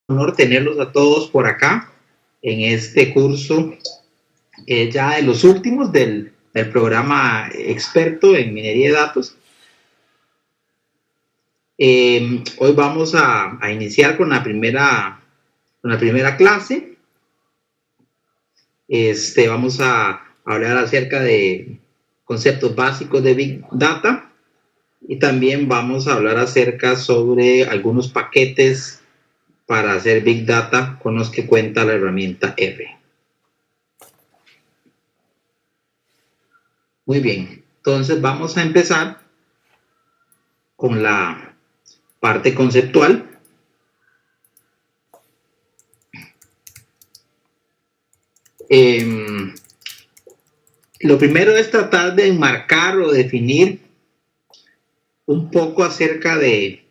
honor tenerlos a todos por acá en este curso, ya de los últimos del programa experto en minería de datos. Hoy vamos a iniciar con la primera clase. Vamos a hablar acerca de conceptos básicos de Big Data y también vamos a hablar acerca sobre algunos paquetes para hacer Big Data con los que cuenta la herramienta R. Muy bien, entonces vamos a empezar con la parte conceptual. Lo primero es tratar de enmarcar o definir un poco acerca de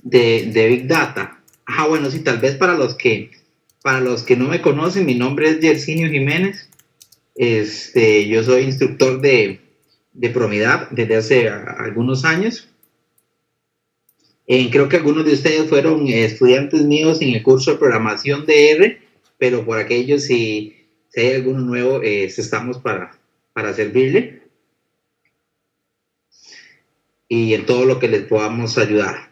Big Data. Bueno, sí, tal vez para los que no me conocen, mi nombre es Yersinio Jiménez. Yo soy instructor de Promidad desde hace algunos años. Creo que algunos de ustedes fueron estudiantes míos en el curso de programación de R, pero por aquellos, si hay alguno nuevo, estamos para servirle y en todo lo que les podamos ayudar.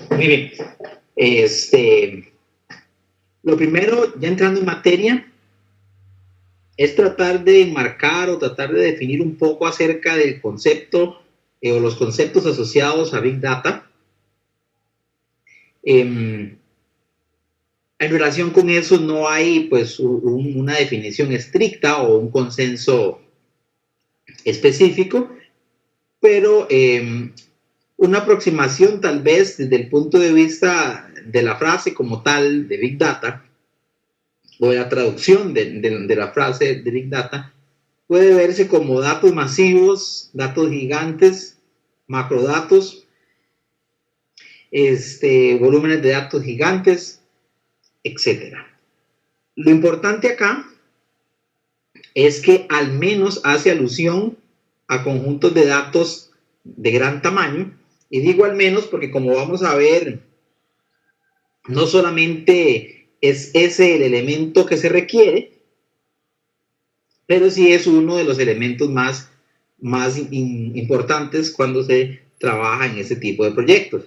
Muy bien. Lo primero, ya entrando en materia, es tratar de enmarcar o tratar de definir un poco acerca del concepto o los conceptos asociados a Big Data. En relación con eso no hay pues una definición estricta o un consenso específico, pero una aproximación tal vez desde el punto de vista de la frase como tal de Big Data o de la traducción de la frase de Big Data puede verse como datos masivos, datos gigantes, macrodatos, volúmenes de datos gigantes, etc. Lo importante acá es que al menos hace alusión a conjuntos de datos de gran tamaño, y digo al menos porque, como vamos a ver, no solamente es ese el elemento que se requiere, pero sí es uno de los elementos más importantes cuando se trabaja en ese tipo de proyectos.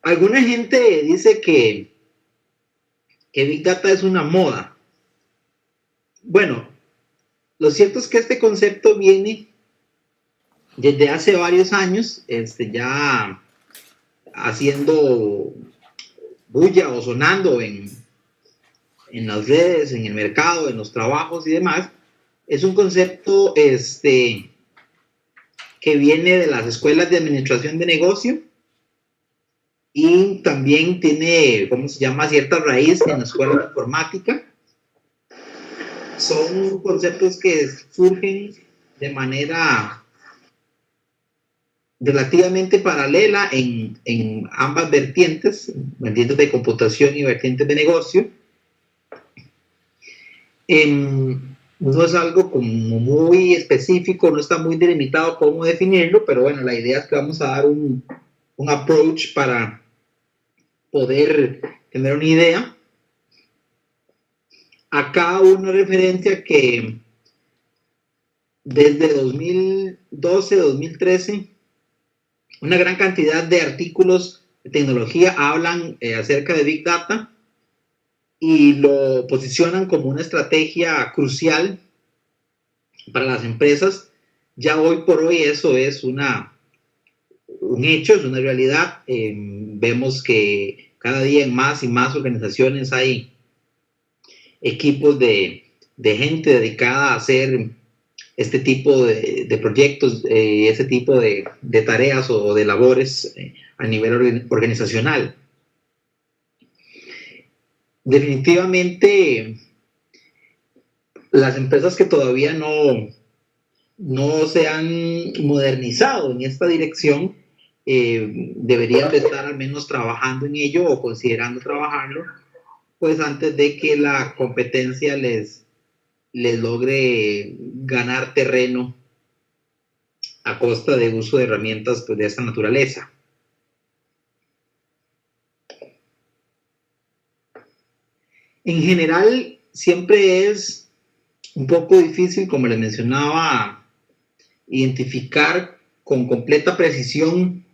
Alguna gente dice que Big Data es una moda. Bueno, lo cierto es que este concepto viene desde hace varios años, ya haciendo bulla o sonando en las redes, en el mercado, en los trabajos y demás. Es un concepto que viene de las escuelas de administración de negocio y también tiene, ¿cómo se llama?, cierta raíz en la escuela de informática. Son conceptos que surgen de manera relativamente paralela en ambas vertientes de computación y vertientes de negocio. No es algo como muy específico, no está muy delimitado cómo definirlo, pero bueno, la idea es que vamos a dar un approach para poder tener una idea. Acá una referencia que desde 2012, 2013, una gran cantidad de artículos de tecnología hablan acerca de Big Data y lo posicionan como una estrategia crucial para las empresas. Ya hoy por hoy eso es un hecho, es una realidad. Vemos que cada día en más y más organizaciones hay equipos de gente dedicada a hacer este tipo de proyectos, este tipo de tareas o de labores a nivel organizacional. Definitivamente, las empresas que todavía no se han modernizado en esta dirección deberían de estar al menos trabajando en ello o considerando trabajarlo, pues antes de que la competencia les logre ganar terreno a costa de uso de herramientas pues, de esta naturaleza. En general, siempre es un poco difícil, como les mencionaba, identificar con completa precisión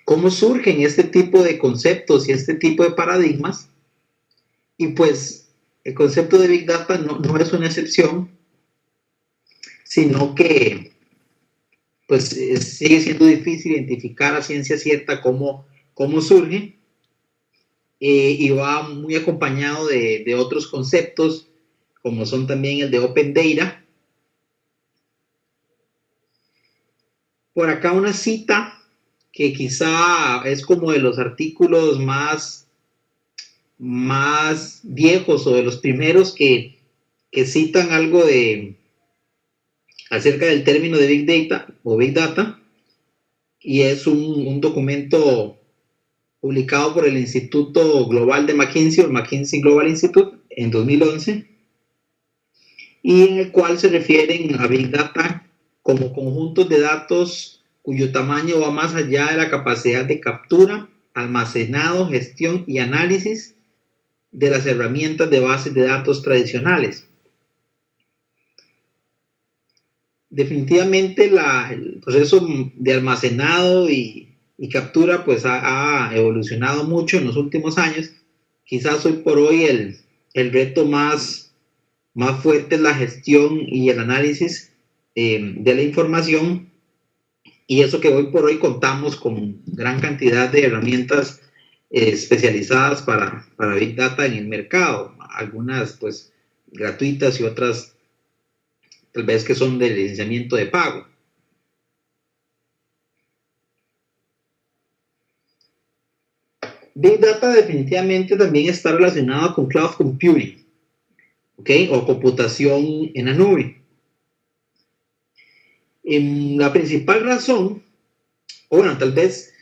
cómo surgen este tipo de conceptos y este tipo de paradigmas. Y pues el concepto de Big Data no es una excepción, sino que pues sigue siendo difícil identificar a ciencia cierta cómo surge, y va muy acompañado de otros conceptos, como son también el de Open Data. Por acá una cita que quizá es como de los artículos más viejos o de los primeros que citan algo acerca del término de Big Data o Big Data, y es un documento publicado por el Instituto Global de McKinsey, o McKinsey Global Institute, en 2011, y en el cual se refieren a Big Data como conjuntos de datos cuyo tamaño va más allá de la capacidad de captura, almacenado, gestión y análisis de las herramientas de bases de datos tradicionales. Definitivamente el proceso de almacenado y captura pues ha evolucionado mucho en los últimos años. Quizás hoy por hoy el reto más fuerte es la gestión y el análisis de la información, y eso que hoy por hoy contamos con gran cantidad de herramientas especializadas para Big Data en el mercado, algunas pues gratuitas y otras tal vez que son de licenciamiento de pago. Big Data definitivamente también está relacionado con cloud computing, ¿ok? O computación en la nube. La principal razón, o bueno, tal vez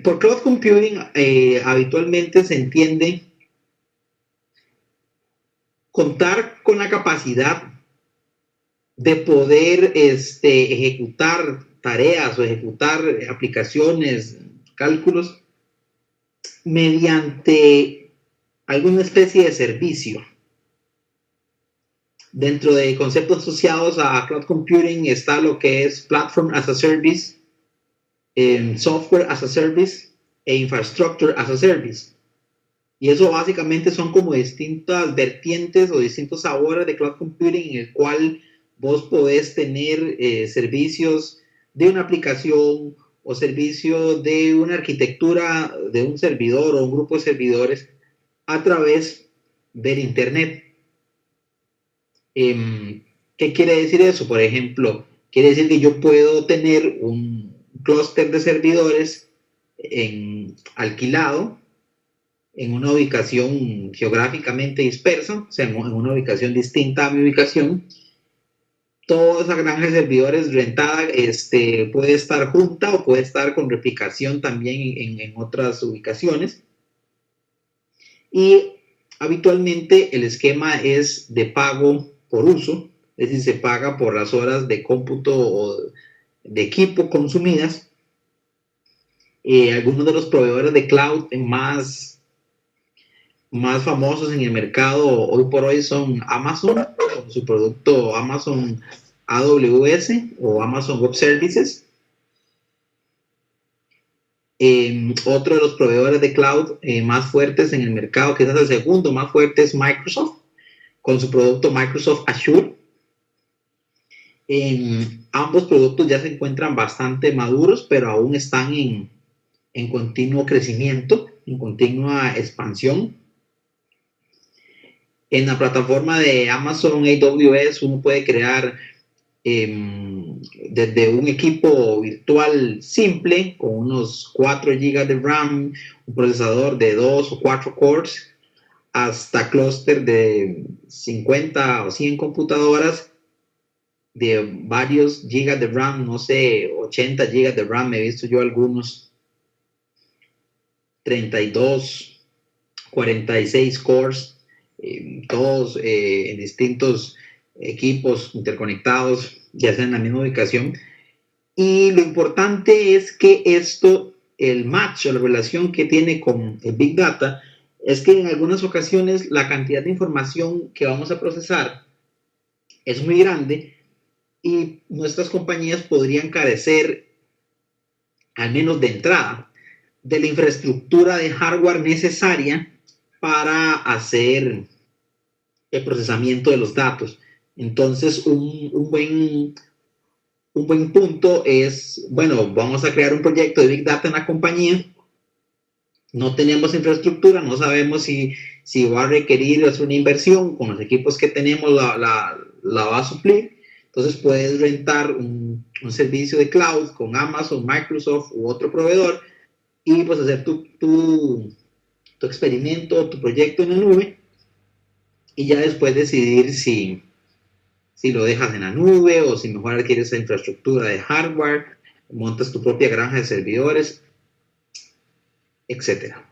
por cloud computing habitualmente se entiende contar con la capacidad de poder ejecutar tareas o ejecutar aplicaciones, cálculos, mediante alguna especie de servicio. Dentro de conceptos asociados a cloud computing está lo que es Platform as a Service, Software as a Service e Infrastructure as a Service. Y eso básicamente son como distintas vertientes o distintos sabores de cloud computing, en el cual vos podés tener servicios de una aplicación o servicio de una arquitectura de un servidor o un grupo de servidores a través del Internet. ¿Qué quiere decir eso? Por ejemplo, quiere decir que yo puedo tener un clúster de servidores alquilado en una ubicación geográficamente dispersa, o sea, en una ubicación distinta a mi ubicación. Toda esa granja de servidores rentada puede estar junta o puede estar con replicación también en otras ubicaciones. Y habitualmente el esquema es de pago por uso, es decir, se paga por las horas de cómputo o de equipo consumidas. Algunos de los proveedores de cloud más famosos en el mercado hoy por hoy son Amazon, con su producto Amazon AWS o Amazon Web Services. Otro de los proveedores de cloud más fuertes en el mercado, quizás el segundo más fuerte, es Microsoft, con su producto Microsoft Azure. Ambos productos ya se encuentran bastante maduros, pero aún están en continuo crecimiento, en continua expansión. En la plataforma de Amazon AWS uno puede crear desde un equipo virtual simple con unos 4 GB de RAM, un procesador de 2 o 4 cores, hasta clúster de 50 o 100 computadoras de varios gigas de RAM, no sé, 80 gigas de RAM, he visto yo algunos, 32, 46 cores, todos en distintos equipos interconectados. ya sea en la misma ubicación. Y lo importante es que esto, el match o la relación que tiene con el Big Data, es que en algunas ocasiones la cantidad de información que vamos a procesar es muy grande y nuestras compañías podrían carecer, al menos de entrada, de la infraestructura de hardware necesaria para hacer el procesamiento de los datos. Entonces, un buen punto es, bueno, vamos a crear un proyecto de Big Data en la compañía, no tenemos infraestructura, no sabemos si va a requerir hacer una inversión, con los equipos que tenemos la va a suplir, entonces puedes rentar un servicio de cloud con Amazon, Microsoft u otro proveedor y pues hacer tu experimento, tu proyecto en la nube y ya después decidir si lo dejas en la nube o si mejor adquieres esa infraestructura de hardware, montas tu propia granja de servidores, etcétera.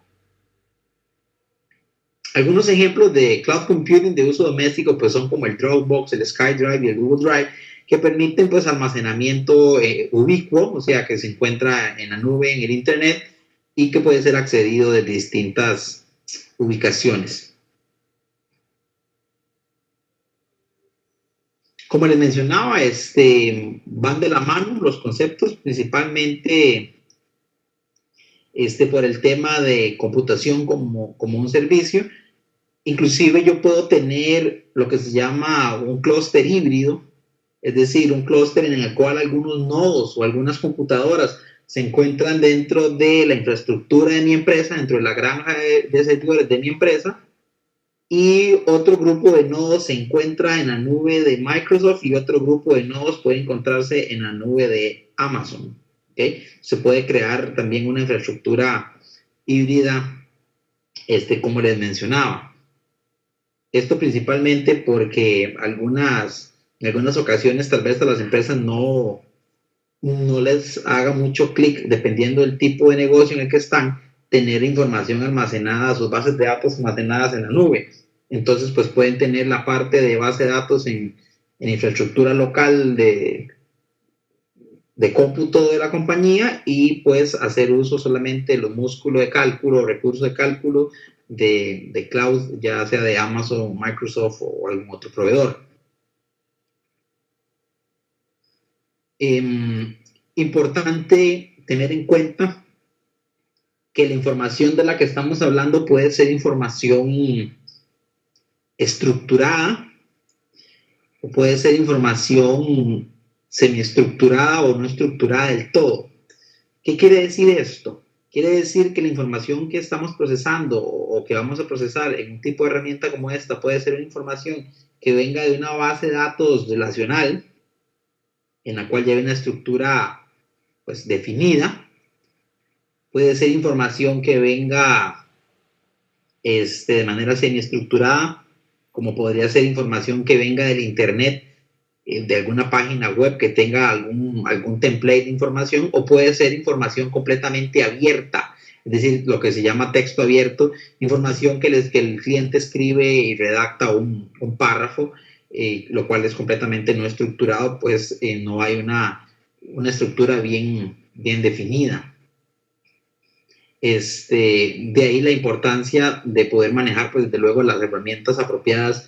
Algunos ejemplos de cloud computing de uso doméstico pues son como el Dropbox, el SkyDrive y el Google Drive, que permiten pues almacenamiento ubicuo, o sea que se encuentra en la nube, en el internet y que puede ser accedido de distintas ubicaciones. Como les mencionaba, van de la mano los conceptos, principalmente por el tema de computación como un servicio. Inclusive yo puedo tener lo que se llama un clúster híbrido, es decir, un clúster en el cual algunos nodos o algunas computadoras se encuentran dentro de la infraestructura de mi empresa, dentro de la granja de servidores de mi empresa, y otro grupo de nodos se encuentra en la nube de Microsoft y otro grupo de nodos puede encontrarse en la nube de Amazon. ¿Okay? Se puede crear también una infraestructura híbrida, como les mencionaba. Esto principalmente porque en algunas ocasiones tal vez a las empresas no les haga mucho clic, dependiendo del tipo de negocio en el que están, tener información almacenada, sus bases de datos almacenadas en la nube. Entonces, pues pueden tener la parte de base de datos en infraestructura local de cómputo de la compañía y pues hacer uso solamente de los músculos de cálculo, recursos de cálculo de cloud, ya sea de Amazon, Microsoft o algún otro proveedor. Importante tener en cuenta que la información de la que estamos hablando puede ser información estructurada o puede ser información semiestructurada o no estructurada del todo. ¿Qué quiere decir esto? Quiere decir que la información que estamos procesando o que vamos a procesar en un tipo de herramienta como esta puede ser una información que venga de una base de datos relacional en la cual ya hay una estructura pues definida. Puede ser información que venga de manera semiestructurada, como podría ser información que venga del internet, de alguna página web que tenga algún template de información, o puede ser información completamente abierta, es decir, lo que se llama texto abierto, información que el cliente escribe y redacta un párrafo, lo cual es completamente no estructurado, pues no hay una estructura bien definida. De ahí la importancia de poder manejar, pues desde luego, las herramientas apropiadas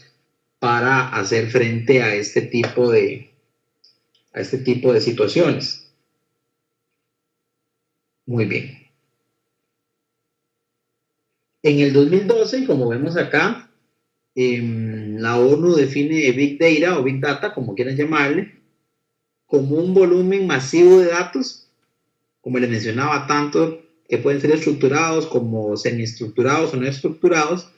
para hacer frente a este tipo de situaciones. Muy bien. En el 2012, como vemos acá, la ONU define Big Data o Big Data, como quieran llamarle, como un volumen masivo de datos, como les mencionaba, tanto que pueden ser estructurados como semiestructurados o no estructurados,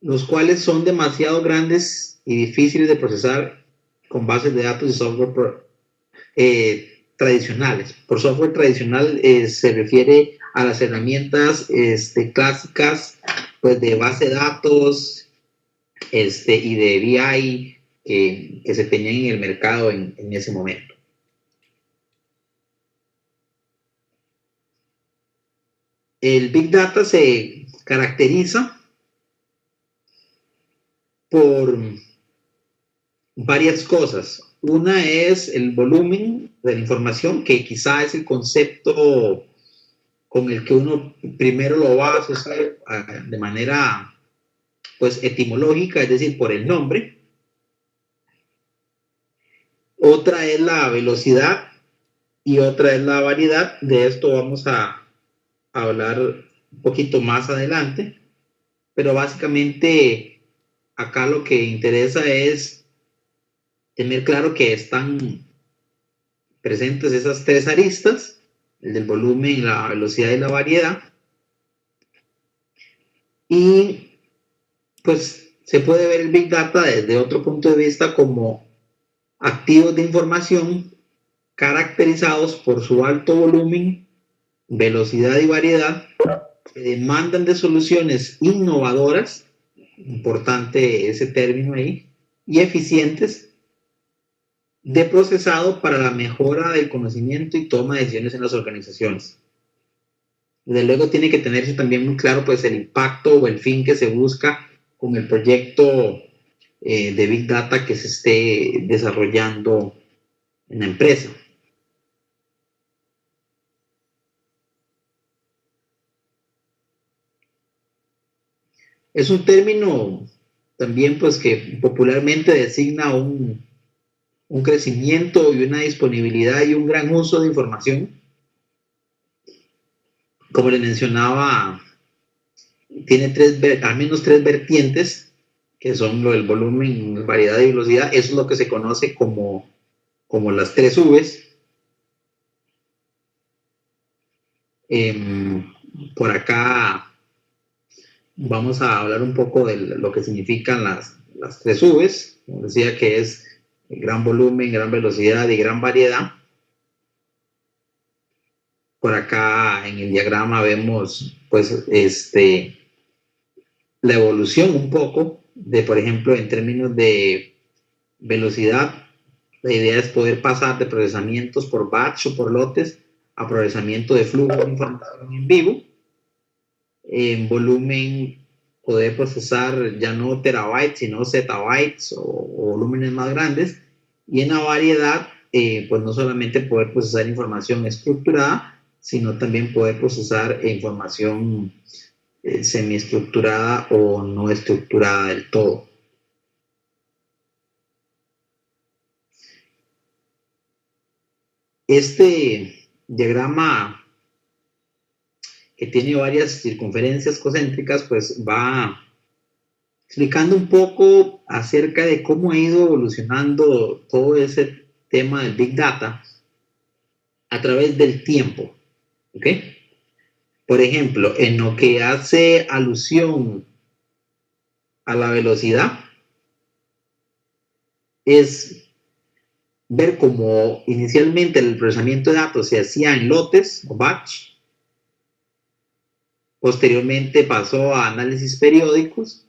los cuales son demasiado grandes y difíciles de procesar con bases de datos y software tradicionales. Por software tradicional se refiere a las herramientas clásicas pues, de base de datos y de BI que se tenían en el mercado en ese momento. El Big Data se caracteriza por varias cosas. Una es el volumen de la información, que quizá es el concepto con el que uno primero lo va a asociar de manera pues etimológica, es decir, por el nombre. Otra es la velocidad y otra es la variedad. De esto vamos a hablar un poquito más adelante, pero básicamente acá lo que interesa es tener claro que están presentes esas tres aristas, el del volumen, la velocidad y la variedad, y pues se puede ver el Big Data desde otro punto de vista como activos de información caracterizados por su alto volumen, velocidad y variedad, que demandan de soluciones innovadoras, importante ese término ahí, y eficientes de procesado para la mejora del conocimiento y toma de decisiones en las organizaciones. Desde luego tiene que tenerse también muy claro pues el impacto o el fin que se busca con el proyecto de Big Data que se esté desarrollando en la empresa. Es un término también pues que popularmente designa un crecimiento y una disponibilidad y un gran uso de información. Como les mencionaba, tiene al menos tres vertientes, que son lo del volumen, variedad y velocidad. Eso es lo que se conoce como las tres Vs. Por acá vamos a hablar un poco de lo que significan las tres Vs, como decía, que es gran volumen, gran velocidad y gran variedad. Por acá en el diagrama vemos pues la evolución un poco de, por ejemplo, en términos de velocidad. La idea es poder pasar de procesamientos por batch o por lotes a procesamiento de flujo de información en vivo. En volumen, poder procesar ya no terabytes, sino zettabytes o volúmenes más grandes. Y en la variedad, pues no solamente poder procesar información estructurada, sino también poder procesar información semiestructurada o no estructurada del todo. Este diagrama, que tiene varias circunferencias concéntricas, pues va explicando un poco acerca de cómo ha ido evolucionando todo ese tema del Big Data a través del tiempo. ¿Ok? Por ejemplo, en lo que hace alusión a la velocidad, es ver cómo inicialmente el procesamiento de datos se hacía en lotes o batch, posteriormente pasó a análisis periódicos,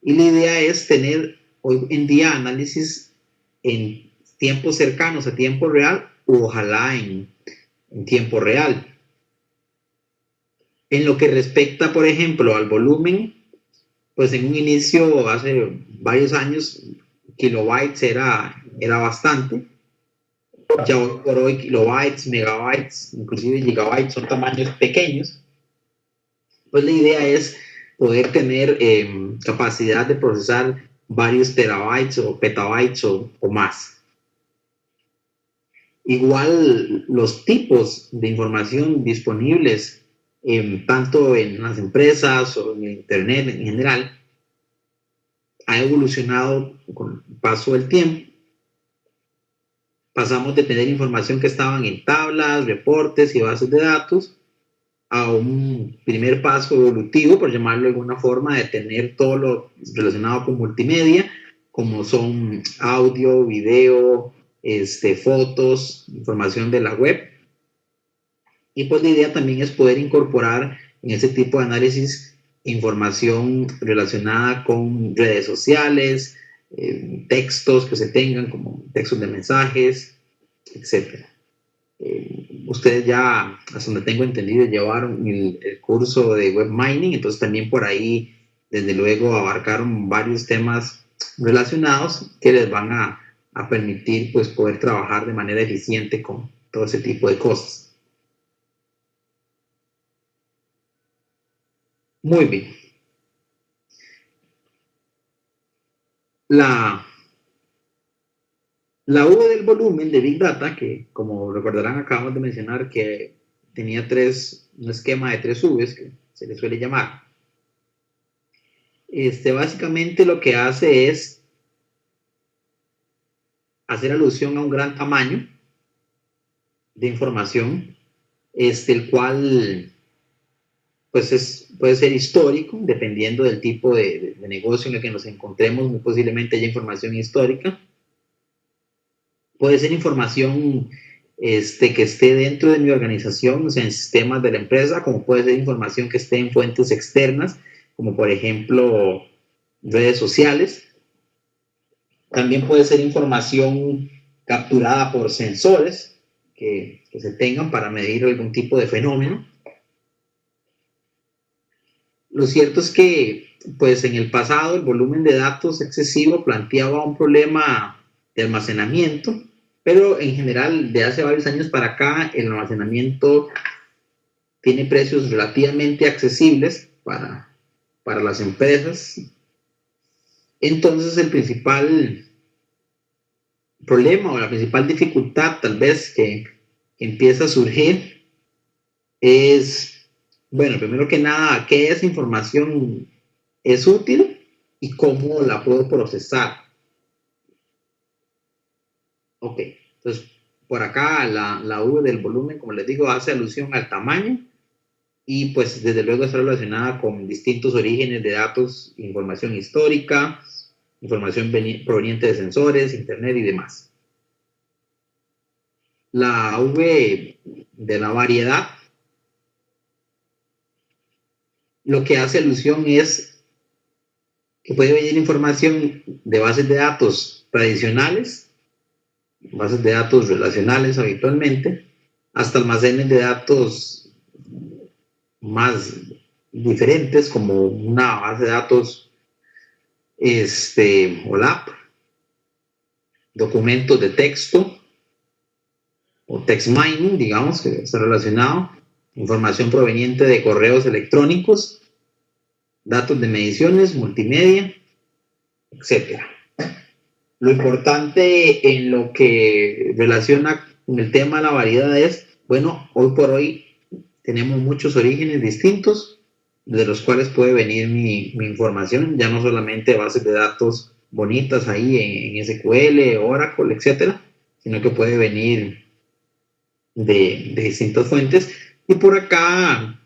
y la idea es tener hoy en día análisis en tiempos cercanos a tiempo real o ojalá en tiempo real. En lo que respecta, por ejemplo, al volumen, pues en un inicio, hace varios años, kilobytes era bastante. Ya hoy por hoy kilobytes, megabytes, inclusive gigabytes son tamaños pequeños. Pues la idea es poder tener capacidad de procesar varios terabytes o petabytes o más. Igual los tipos de información disponibles, tanto en las empresas o en el Internet en general, ha evolucionado con el paso del tiempo. Pasamos de tener información que estaban en tablas, reportes y bases de datos a un primer paso evolutivo, por llamarlo de alguna forma, de tener todo lo relacionado con multimedia, como son audio, video, fotos, información de la web. Y pues la idea también es poder incorporar en ese tipo de análisis información relacionada con redes sociales, textos que se tengan, como textos de mensajes, etc. Ustedes ya, hasta donde tengo entendido, llevaron el curso de web mining, entonces también por ahí, desde luego, abarcaron varios temas relacionados que les van a a permitir pues poder trabajar de manera eficiente con todo ese tipo de cosas. Muy bien. La V del volumen de Big Data, que como recordarán acabamos de mencionar que tenía un esquema de 3 Vs, que se le suele llamar. Básicamente lo que hace es hacer alusión a un gran tamaño de información, el cual pues puede ser histórico, dependiendo del tipo de negocio en el que nos encontremos, muy posiblemente haya información histórica. Puede ser información que esté dentro de mi organización, o sea, en sistemas de la empresa, como puede ser información que esté en fuentes externas, como por ejemplo redes sociales. También puede ser información capturada por sensores que se tengan para medir algún tipo de fenómeno. Lo cierto es que, pues en el pasado, el volumen de datos excesivo planteaba un problema de almacenamiento, pero en general, de hace varios años para acá, el almacenamiento tiene precios relativamente accesibles para las empresas. Entonces, el principal problema o la principal dificultad, tal vez, que empieza a surgir es, bueno, primero que nada, ¿qué esa información es útil y cómo la puedo procesar? Ok, entonces por acá la V del volumen, como les digo, hace alusión al tamaño y pues desde luego está relacionada con distintos orígenes de datos, información histórica, información proveniente de sensores, internet y demás. La V de la variedad lo que hace alusión es que puede venir información de bases de datos tradicionales, bases de datos relacionales habitualmente, hasta almacenes de datos más diferentes, como una base de datos OLAP, documentos de texto o text mining, digamos, que está relacionado, información proveniente de correos electrónicos, datos de mediciones, multimedia, etcétera. Lo importante en lo que relaciona con el tema de la variedad es, bueno, hoy por hoy tenemos muchos orígenes distintos de los cuales puede venir mi información, ya no solamente bases de datos bonitas ahí en SQL, Oracle, etcétera, sino que puede venir de distintas fuentes. Y por acá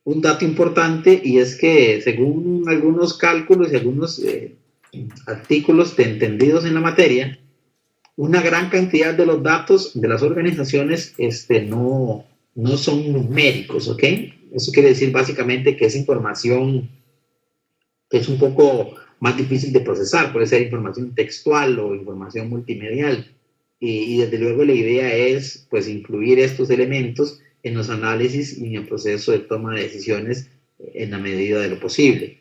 un dato importante, y es que según algunos cálculos y algunos artículos entendidos en la materia, una gran cantidad de los datos de las organizaciones no son numéricos, ¿ok? Eso quiere decir básicamente que es información que es un poco más difícil de procesar, puede ser información textual o información multimedial. Y desde luego la idea es pues incluir estos elementos en los análisis y en el proceso de toma de decisiones en la medida de lo posible.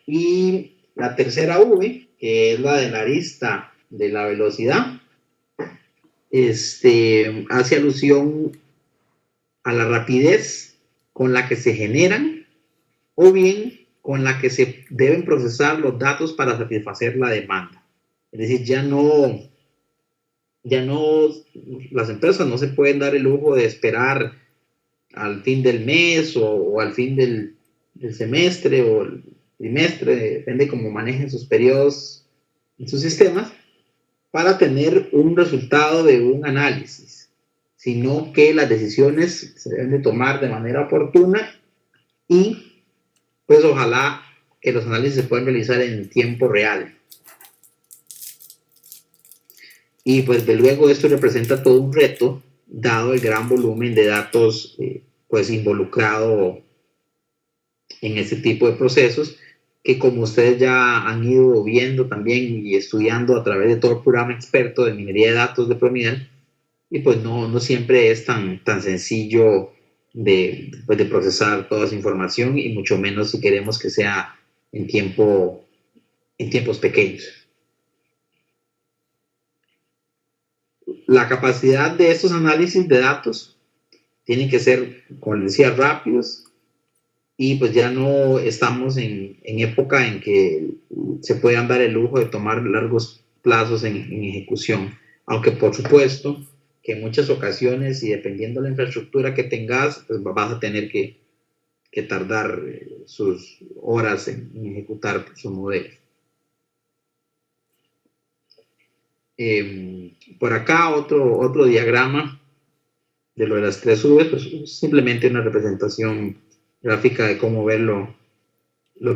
Y la tercera V, que es la de la arista de la velocidad, hace alusión a la rapidez con la que se generan o bien con la que se deben procesar los datos para satisfacer la demanda. Es decir, ya no, las empresas no se pueden dar el lujo de esperar al fin del mes o al fin del semestre o el trimestre, depende cómo manejen sus periodos en sus sistemas, para tener un resultado de un análisis, sino que las decisiones se deben de tomar de manera oportuna y pues ojalá que los análisis se puedan realizar en tiempo real. Y pues de luego esto representa todo un reto, dado el gran volumen de datos pues involucrado en este tipo de procesos, que como ustedes ya han ido viendo también y estudiando a través de todo el programa experto de minería de datos de Promedial, y pues no siempre es tan sencillo de procesar toda esa información, y mucho menos si queremos que sea en tiempos pequeños. La capacidad de estos análisis de datos tienen que ser, como les decía, rápidos, y pues ya no estamos en época en que se puedan dar el lujo de tomar largos plazos en ejecución, aunque por supuesto que en muchas ocasiones y dependiendo de la infraestructura que tengas, pues vas a tener que tardar sus horas en ejecutar su modelo. Por acá otro diagrama de lo de las 3 V, pues simplemente una representación gráfica de cómo ver lo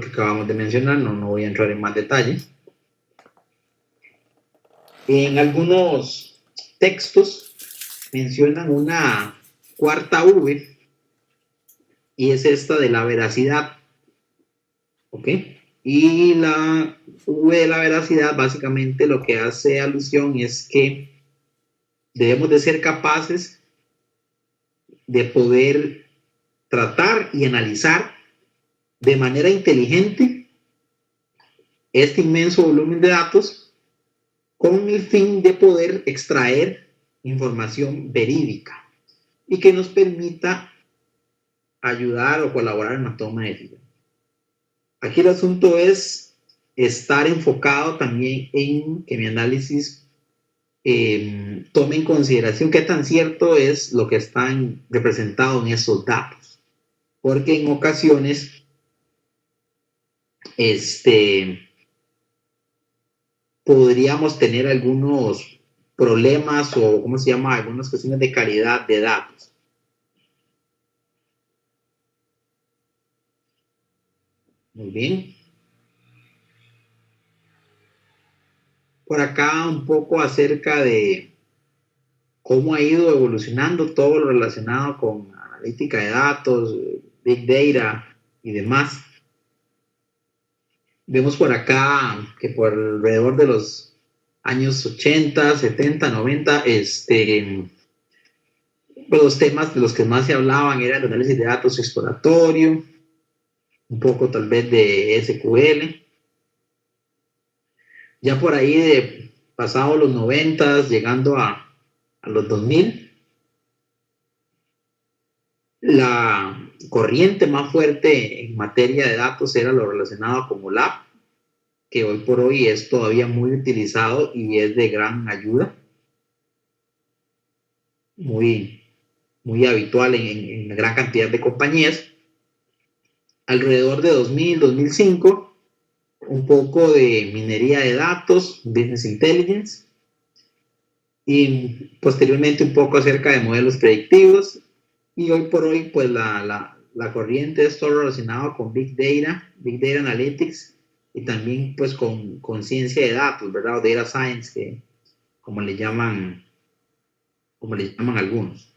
que acabamos de mencionar. No voy a entrar en más detalles. En algunos textos mencionan una cuarta V, y es esta de la veracidad. ¿Ok? Y la V de la veracidad básicamente lo que hace alusión es que debemos de ser capaces de poder tratar y analizar de manera inteligente este inmenso volumen de datos con el fin de poder extraer información verídica y que nos permita ayudar o colaborar en la toma de decisiones. Aquí el asunto es estar enfocado también en que mi análisis tome en consideración qué tan cierto es lo que está representado en esos datos, porque en ocasiones podríamos tener algunos problemas o, ¿cómo se llama?, algunas cuestiones de calidad de datos. Muy bien. Por acá un poco acerca de cómo ha ido evolucionando todo lo relacionado con analítica de datos, Big Data y demás. Vemos por acá que por alrededor de los años 80, 70, 90, pues los temas de los que más se hablaban eran el análisis de datos exploratorio, un poco tal vez de SQL. Ya por ahí de pasado los 90, llegando a los 2000, la corriente más fuerte en materia de datos era lo relacionado con OLAP, que hoy por hoy es todavía muy utilizado y es de gran ayuda, muy habitual en gran cantidad de compañías. Alrededor de 2000, 2005, un poco de minería de datos, Business Intelligence, y posteriormente un poco acerca de modelos predictivos, y hoy por hoy pues la corriente es todo relacionado con Big Data Analytics, y también pues con ciencia de datos, ¿verdad? O Data Science, que como le llaman algunos.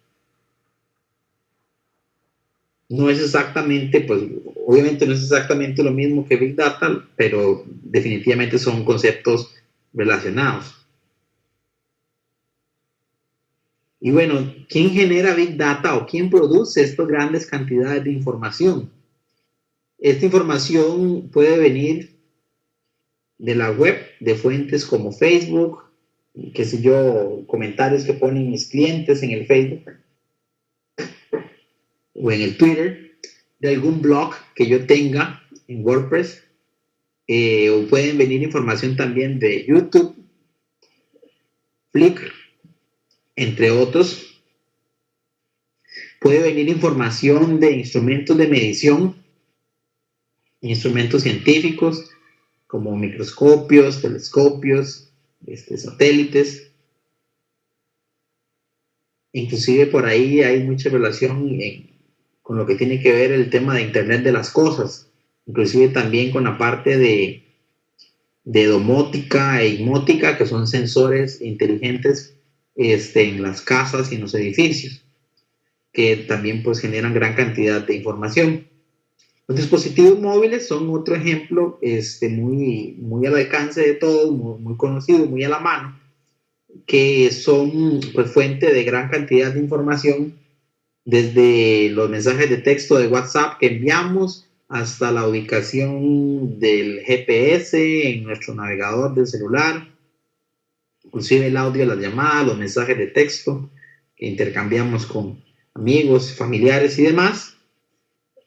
No es exactamente, pues obviamente no es exactamente lo mismo que Big Data, pero definitivamente son conceptos relacionados. Y bueno, ¿quién genera Big Data o quién produce estas grandes cantidades de información? Esta información puede venir de la web, de fuentes como Facebook, qué sé yo, comentarios que ponen mis clientes en el Facebook o en el Twitter, de algún blog que yo tenga en WordPress, o pueden venir información también de YouTube, Flickr, entre otros. Puede venir información de instrumentos de medición, instrumentos científicos como microscopios, telescopios, satélites. Inclusive por ahí hay mucha relación con lo que tiene que ver el tema de Internet de las cosas, inclusive también con la parte de domótica e inmótica, que son sensores inteligentes en las casas y en los edificios, que también pues generan gran cantidad de información. Los dispositivos móviles son otro ejemplo muy al alcance de todos, muy conocido, muy a la mano, que son pues fuente de gran cantidad de información, desde los mensajes de texto de WhatsApp que enviamos hasta la ubicación del GPS en nuestro navegador del celular, inclusive el audio, las llamadas, los mensajes de texto que intercambiamos con amigos, familiares y demás.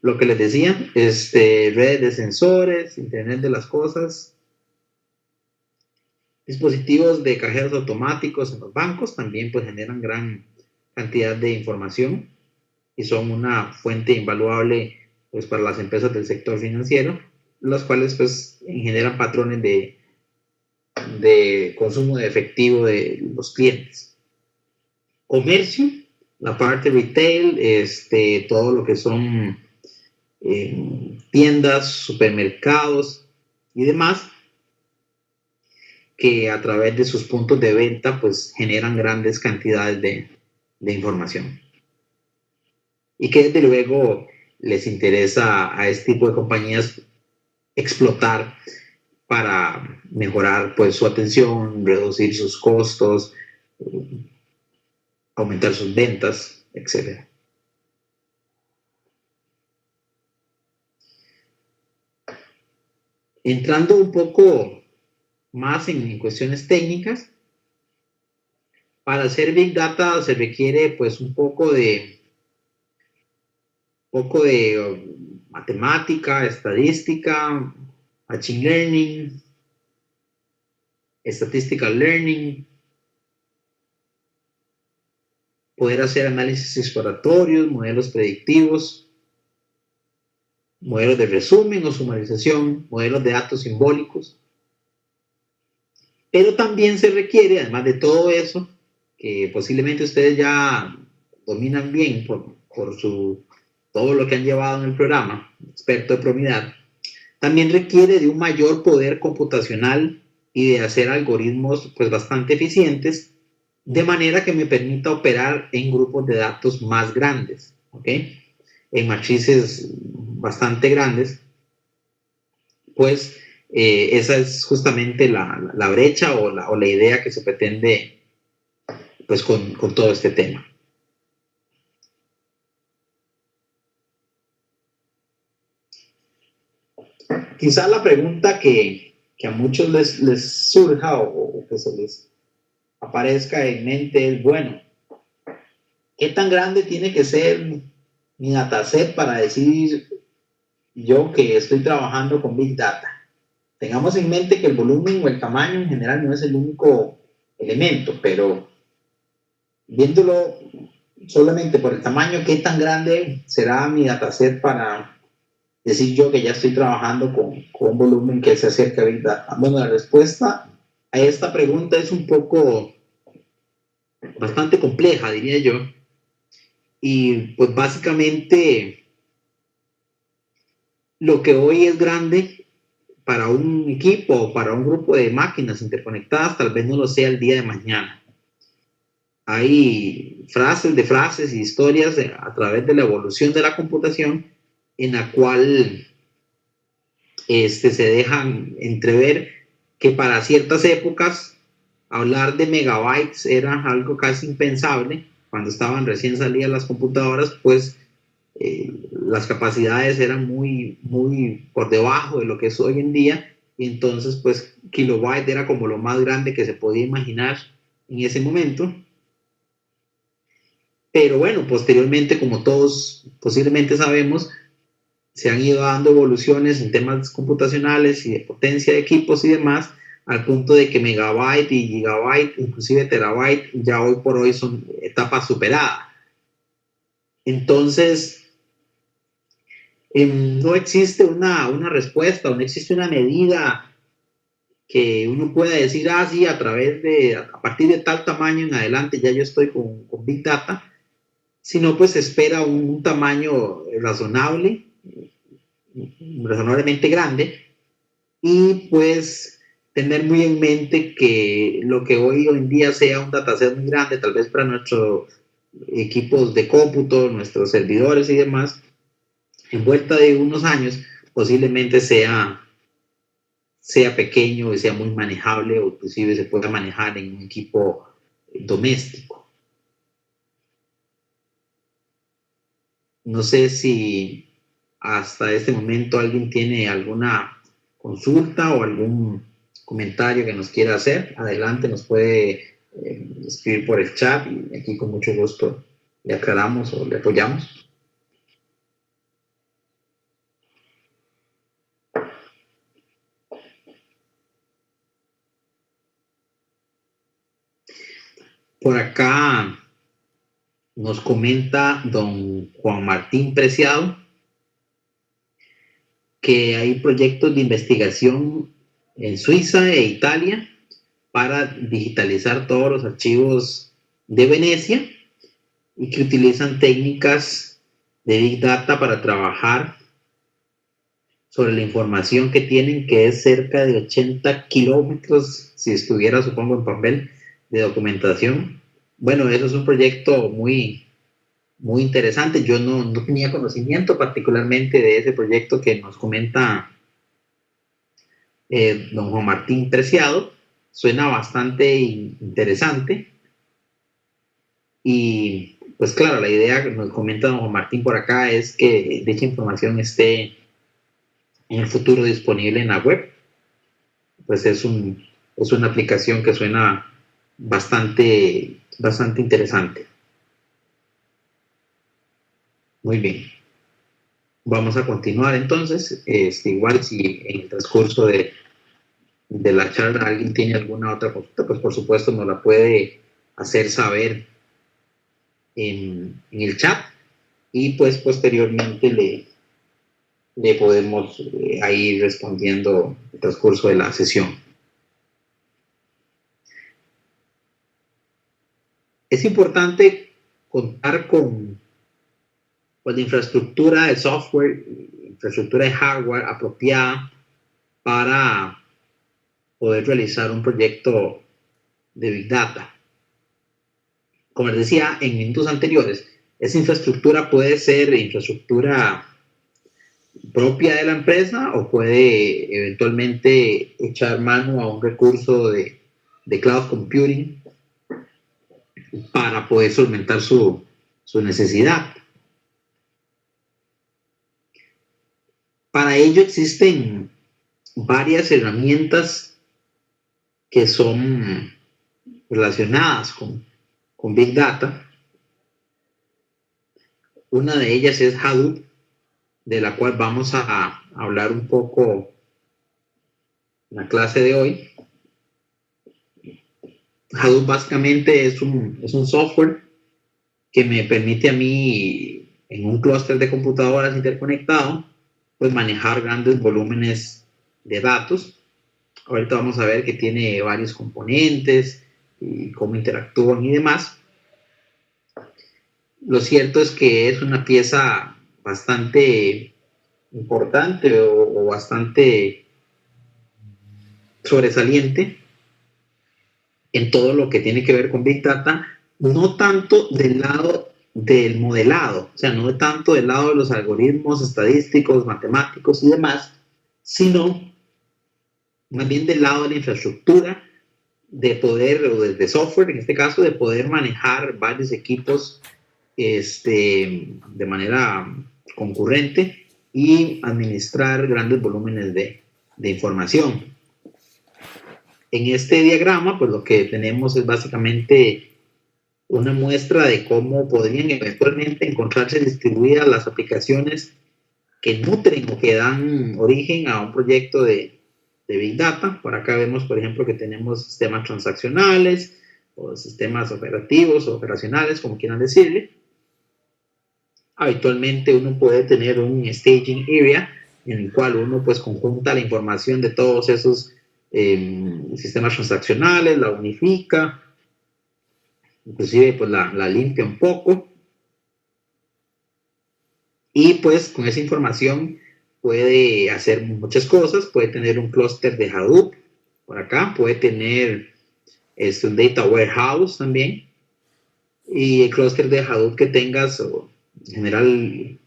Lo que les decía, redes de sensores, Internet de las cosas, dispositivos de cajeros automáticos en los bancos también pues generan gran cantidad de información y son una fuente invaluable pues para las empresas del sector financiero, las cuales pues generan patrones de consumo de efectivo de los clientes. Comercio, la parte retail, todo lo que son tiendas, supermercados y demás, que a través de sus puntos de venta pues generan grandes cantidades de información y que desde luego les interesa a este tipo de compañías explotar para mejorar pues su atención, reducir sus costos, aumentar sus ventas, etc. Entrando un poco más en cuestiones técnicas, para hacer Big Data se requiere pues un poco de matemática, estadística, machine learning, statistical learning, poder hacer análisis exploratorios, modelos predictivos, modelos de resumen o sumarización, modelos de datos simbólicos. Pero también se requiere, además de todo eso, que posiblemente ustedes ya dominan bien por todo lo que han llevado en el programa, experto de Promidad, también requiere de un mayor poder computacional y de hacer algoritmos pues bastante eficientes, de manera que me permita operar en grupos de datos más grandes, ¿ok? En matrices bastante grandes, pues esa es justamente la brecha o la idea que se pretende pues con todo este tema. Quizá la pregunta que a muchos les surja o que se les aparezca en mente es, bueno, ¿qué tan grande tiene que ser mi dataset para decir yo que estoy trabajando con Big Data? Tengamos en mente que el volumen o el tamaño en general no es el único elemento, pero viéndolo solamente por el tamaño, ¿qué tan grande será mi dataset para decir yo que ya estoy trabajando con un volumen que se acerca a Big Data? Bueno, la respuesta a esta pregunta es un poco bastante compleja, diría yo, y pues básicamente lo que hoy es grande para un equipo o para un grupo de máquinas interconectadas tal vez no lo sea el día de mañana. Hay frases y historias a través de la evolución de la computación en la cual se dejan entrever que para ciertas épocas hablar de megabytes era algo casi impensable. Cuando estaban recién salidas las computadoras, pues las capacidades eran muy por debajo de lo que es hoy en día, y entonces pues kilobyte era como lo más grande que se podía imaginar en ese momento. Pero bueno, posteriormente, como todos posiblemente sabemos, se han ido dando evoluciones en temas computacionales y de potencia de equipos y demás, al punto de que megabyte y gigabyte, inclusive terabyte, ya hoy por hoy son etapas superadas. Entonces, no existe una respuesta, o no existe una medida que uno pueda decir, sí, a partir de tal tamaño en adelante ya yo estoy con Big Data, sino pues se espera un tamaño razonablemente grande, y pues tener muy en mente que lo que hoy en día sea un dataset muy grande, tal vez para nuestros equipos de cómputo, nuestros servidores y demás, en vuelta de unos años posiblemente sea pequeño y sea muy manejable, o inclusive se pueda manejar en un equipo doméstico. No sé si hasta este momento alguien tiene alguna consulta o algún comentario que nos quiera hacer, adelante, nos puede escribir por el chat y aquí con mucho gusto le aclaramos o le apoyamos. Por acá nos comenta don Juan Martín Preciado que hay proyectos de investigación en Suiza e Italia para digitalizar todos los archivos de Venecia y que utilizan técnicas de Big Data para trabajar sobre la información que tienen, que es cerca de 80 kilómetros, si estuviera, supongo, en papel, de documentación. Bueno, eso es un proyecto muy, muy interesante. Yo no tenía conocimiento particularmente de ese proyecto que nos comenta don Juan Martín Preciado. Suena bastante interesante. Y pues claro, la idea que nos comenta don Juan Martín por acá es que dicha información esté en el futuro disponible en la web. Pues es una aplicación que suena bastante interesante. Muy bien. Vamos a continuar entonces. Igual si en el transcurso de la charla alguien tiene alguna otra consulta, pues por supuesto nos la puede hacer saber en el chat y pues posteriormente le podemos ir respondiendo el transcurso de la sesión. Es importante contar con la infraestructura de software, infraestructura de hardware apropiada para poder realizar un proyecto de Big Data. Como les decía en minutos anteriores, esa infraestructura puede ser infraestructura propia de la empresa o puede eventualmente echar mano a un recurso de cloud computing para poder solventar su necesidad. Para ello existen varias herramientas que son relacionadas con Big Data. Una de ellas es Hadoop, de la cual vamos a hablar un poco en la clase de hoy. Hadoop básicamente es un software que me permite a mí, en un clúster de computadoras interconectado, pues manejar grandes volúmenes de datos. Ahorita vamos a ver que tiene varios componentes y cómo interactúan y demás. Lo cierto es que es una pieza bastante importante o bastante sobresaliente en todo lo que tiene que ver con Big Data, no tanto del lado del modelado, o sea, no tanto del lado de los algoritmos estadísticos, matemáticos y demás, sino más bien del lado de la infraestructura, de poder, o de software en este caso, de poder manejar varios equipos de manera concurrente y administrar grandes volúmenes de información. En este diagrama, pues lo que tenemos es básicamente una muestra de cómo podrían eventualmente encontrarse distribuidas las aplicaciones que nutren o que dan origen a un proyecto de Big Data. Por acá vemos, por ejemplo, que tenemos sistemas transaccionales o sistemas operativos o operacionales, como quieran decirle. Habitualmente uno puede tener un staging area en el cual uno pues conjunta la información de todos esos sistemas transaccionales, la unifica, inclusive pues la limpia un poco y pues con esa información puede hacer muchas cosas. Puede tener un clúster de Hadoop por acá, puede tener un data warehouse también, y el clúster de Hadoop que tengas o en general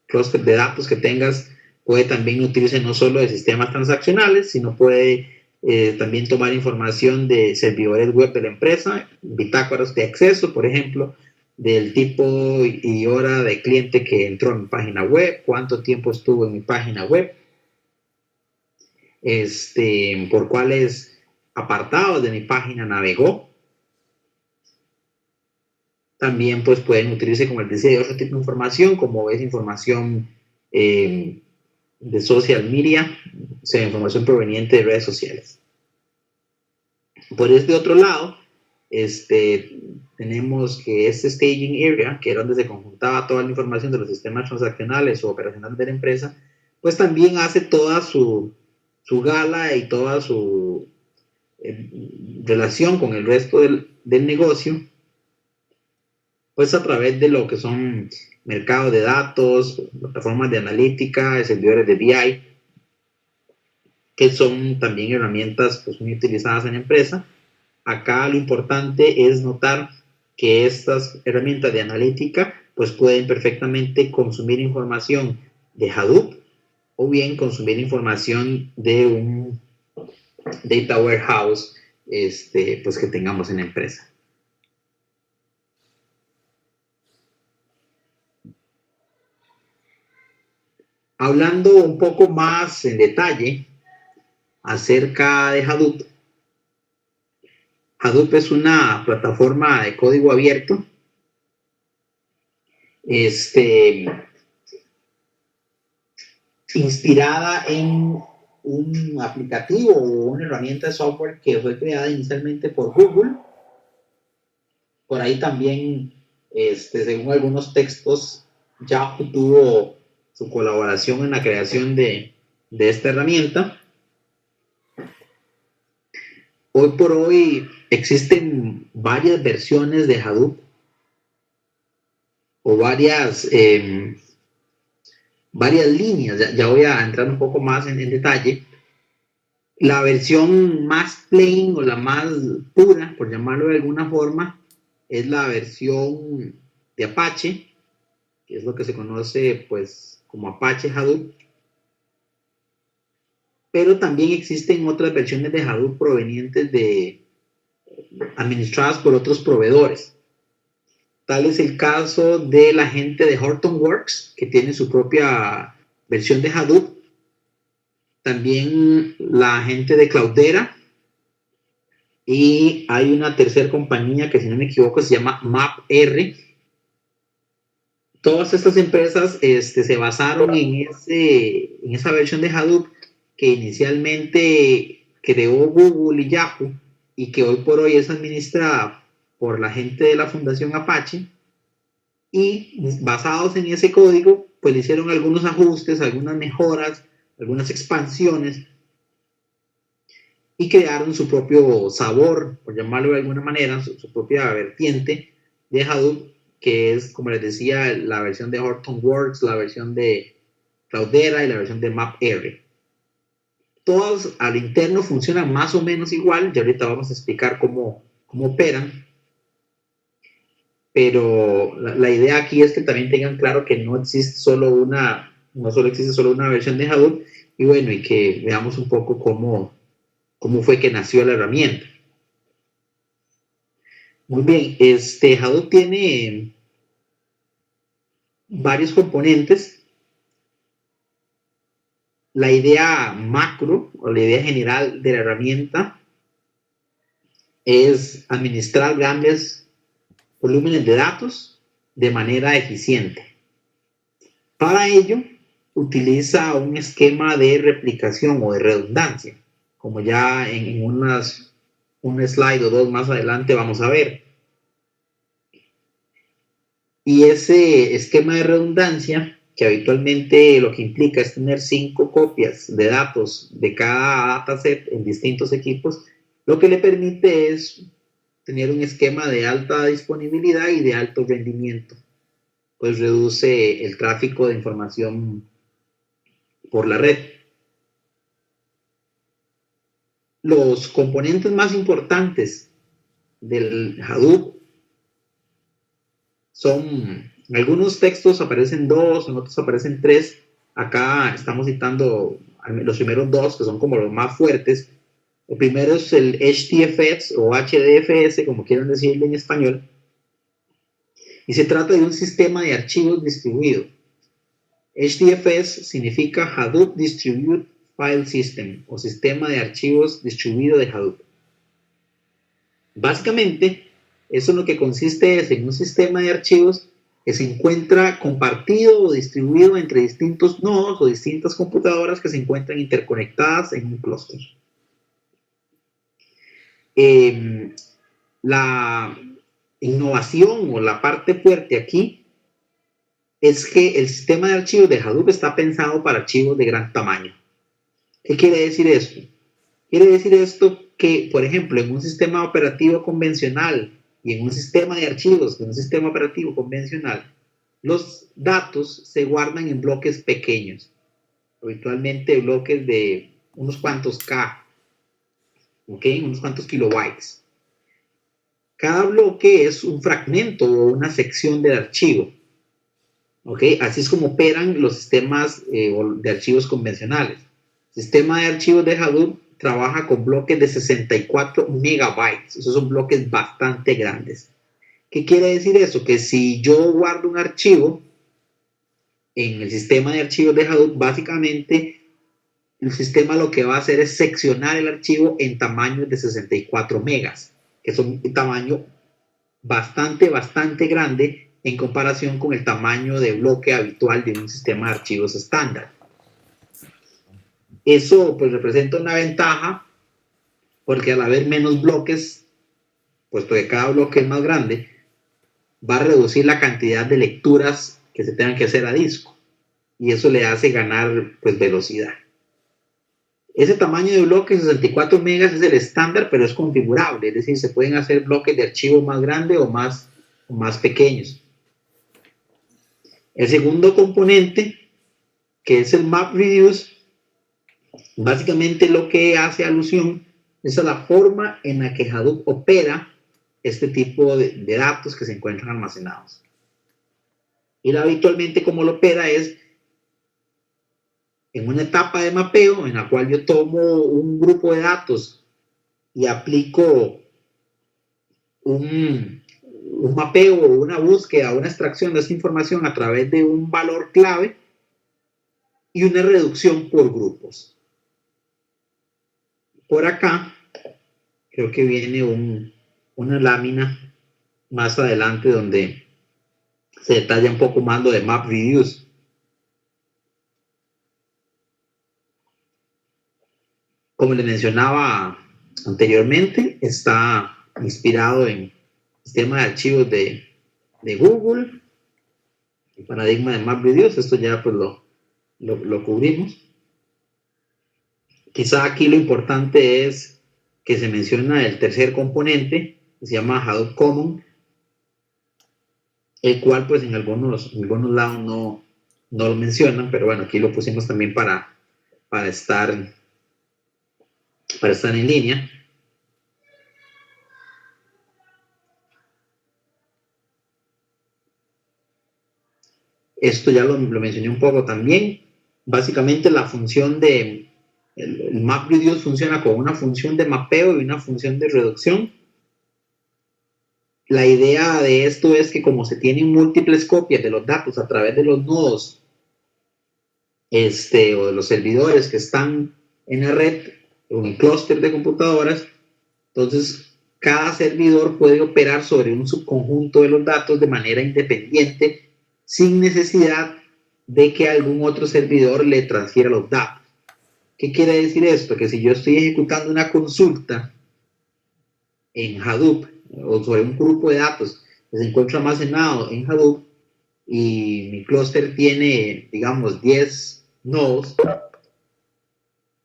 clúster de datos que tengas puede también utilizarse no solo de sistemas transaccionales, sino puede también tomar información de servidores web de la empresa, bitácoras de acceso, por ejemplo, del tipo y hora de cliente que entró en mi página web, cuánto tiempo estuvo en mi página web, por cuáles apartados de mi página navegó. También pues pueden utilizarse, como les decía, de otro tipo de información, como es información de social media, o sea, información proveniente de redes sociales. Por este otro lado, tenemos que este staging area, que era donde se conjuntaba toda la información de los sistemas transaccionales o operacionales de la empresa, pues también hace toda su gala y toda su relación con el resto del negocio, pues a través de lo que son mercados de datos, plataformas de analítica, servidores de BI, que son también herramientas pues, muy utilizadas en la empresa. Acá lo importante es notar que estas herramientas de analítica pues pueden perfectamente consumir información de Hadoop o bien consumir información de un data warehouse pues que tengamos en la empresa. Hablando un poco más en detalle acerca de Hadoop, Hadoop es una plataforma de código abierto inspirada en un aplicativo o una herramienta de software que fue creada inicialmente por Google. Por ahí también, según algunos textos, Yahoo tuvo su colaboración en la creación de esta herramienta. Hoy por hoy existen varias versiones de Hadoop o varias líneas. Ya voy a entrar un poco más en detalle. La versión más plain o la más pura, por llamarlo de alguna forma, es la versión de Apache, que es lo que se conoce pues como Apache Hadoop. Pero también existen otras versiones de Hadoop provenientes administradas por otros proveedores. Tal es el caso de la gente de Hortonworks, que tiene su propia versión de Hadoop. También la gente de Cloudera. Y hay una tercera compañía que, si no me equivoco, se llama MapR. Todas estas empresas se basaron en esa versión de Hadoop que inicialmente creó Google y Yahoo y que hoy por hoy es administrada por la gente de la Fundación Apache. Y basados en ese código, pues le hicieron algunos ajustes, algunas mejoras, algunas expansiones y crearon su propio sabor, por llamarlo de alguna manera, su propia vertiente de Hadoop, que es, como les decía, la versión de Hortonworks, la versión de Cloudera y la versión de MapR. Todas al interno funcionan más o menos igual, y ahorita vamos a explicar cómo operan, pero la idea aquí es que también tengan claro que no existe no solo existe solo una versión de Hadoop, y bueno, y que veamos un poco cómo fue que nació la herramienta. Muy bien, Hadoop tiene varios componentes. La idea macro o la idea general de la herramienta es administrar grandes volúmenes de datos de manera eficiente. Para ello, utiliza un esquema de replicación o de redundancia, como ya en un slide o dos más adelante vamos a ver. Y ese esquema de redundancia, que habitualmente lo que implica es tener 5 copias de datos de cada dataset en distintos equipos, lo que le permite es tener un esquema de alta disponibilidad y de alto rendimiento, pues reduce el tráfico de información por la red. Los componentes más importantes del Hadoop son, en algunos textos aparecen 2, en otros aparecen 3. Acá estamos citando los primeros 2, que son como los más fuertes. El primero es el HDFS o HDFS, como quieran decirlo en español, y se trata de un sistema de archivos distribuido. HDFS significa Hadoop Distributed File System, o sistema de archivos distribuido de Hadoop. Básicamente, eso lo que consiste es en un sistema de archivos que se encuentra compartido o distribuido entre distintos nodos o distintas computadoras que se encuentran interconectadas en un clúster. La innovación o la parte fuerte aquí es que el sistema de archivos de Hadoop está pensado para archivos de gran tamaño. ¿Qué quiere decir esto? Quiere decir esto que, por ejemplo, en un sistema operativo convencional y en un sistema de archivos, en un sistema operativo convencional, los datos se guardan en bloques pequeños, habitualmente bloques de unos cuantos K, ¿ok? Unos cuantos kilobytes. Cada bloque es un fragmento o una sección del archivo, ¿ok? Así es como operan los sistemas de archivos convencionales. El sistema de archivos de Hadoop trabaja con bloques de 64 megabytes. Esos son bloques bastante grandes. ¿Qué quiere decir eso? Que si yo guardo un archivo en el sistema de archivos de Hadoop, básicamente el sistema lo que va a hacer es seccionar el archivo en tamaños de 64 megas, que son un tamaño bastante grande en comparación con el tamaño de bloque habitual de un sistema de archivos estándar. Eso pues representa una ventaja porque al haber menos bloques, puesto que cada bloque es más grande, va a reducir la cantidad de lecturas que se tengan que hacer a disco y eso le hace ganar pues velocidad. Ese tamaño de bloque, 64 megas, es el estándar, pero es configurable, es decir, se pueden hacer bloques de archivo más grandes o más pequeños. El segundo componente, que es el MapReduce, básicamente lo que hace alusión es a la forma en la que Hadoop opera este tipo de datos que se encuentran almacenados. Y habitualmente como lo opera es en una etapa de mapeo en la cual yo tomo un grupo de datos y aplico un mapeo o una búsqueda, una extracción de esa información a través de un valor clave y una reducción por grupos. Por acá creo que viene una lámina más adelante donde se detalla un poco más lo de MapReduce. Como les mencionaba anteriormente, está inspirado en el sistema de archivos de Google, el paradigma de MapReduce. Esto ya pues lo cubrimos. Quizá aquí lo importante es que se menciona el tercer componente, que se llama Hadoop Common, el cual pues en algunos lados no lo mencionan, pero bueno, aquí lo pusimos también para estar en línea. Esto ya lo mencioné un poco también. Básicamente la función el MapReduce funciona con una función de mapeo y una función de reducción. La idea de esto es que como se tienen múltiples copias de los datos a través de los nodos o de los servidores que están en la red o en el clúster de computadoras, entonces cada servidor puede operar sobre un subconjunto de los datos de manera independiente sin necesidad de que algún otro servidor le transfiera los datos. ¿Qué quiere decir esto? Que si yo estoy ejecutando una consulta en Hadoop o sobre un grupo de datos que se encuentra almacenado en Hadoop y mi clúster tiene, digamos, 10 nodos,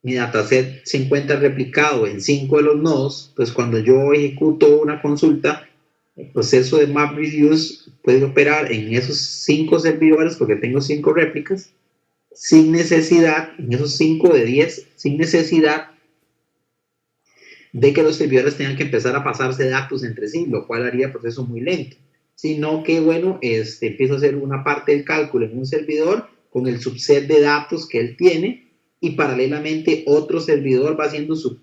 mi dataset se encuentra replicado en 5 de los nodos, pues cuando yo ejecuto una consulta, el proceso de MapReduce puede operar en esos 5 servidores porque tengo 5 réplicas, sin necesidad, en esos 5 de 10, sin necesidad de que los servidores tengan que empezar a pasarse datos entre sí, lo cual haría el proceso muy lento, sino que, bueno, empiezo a hacer una parte del cálculo en un servidor con el subset de datos que él tiene y paralelamente otro servidor va haciendo su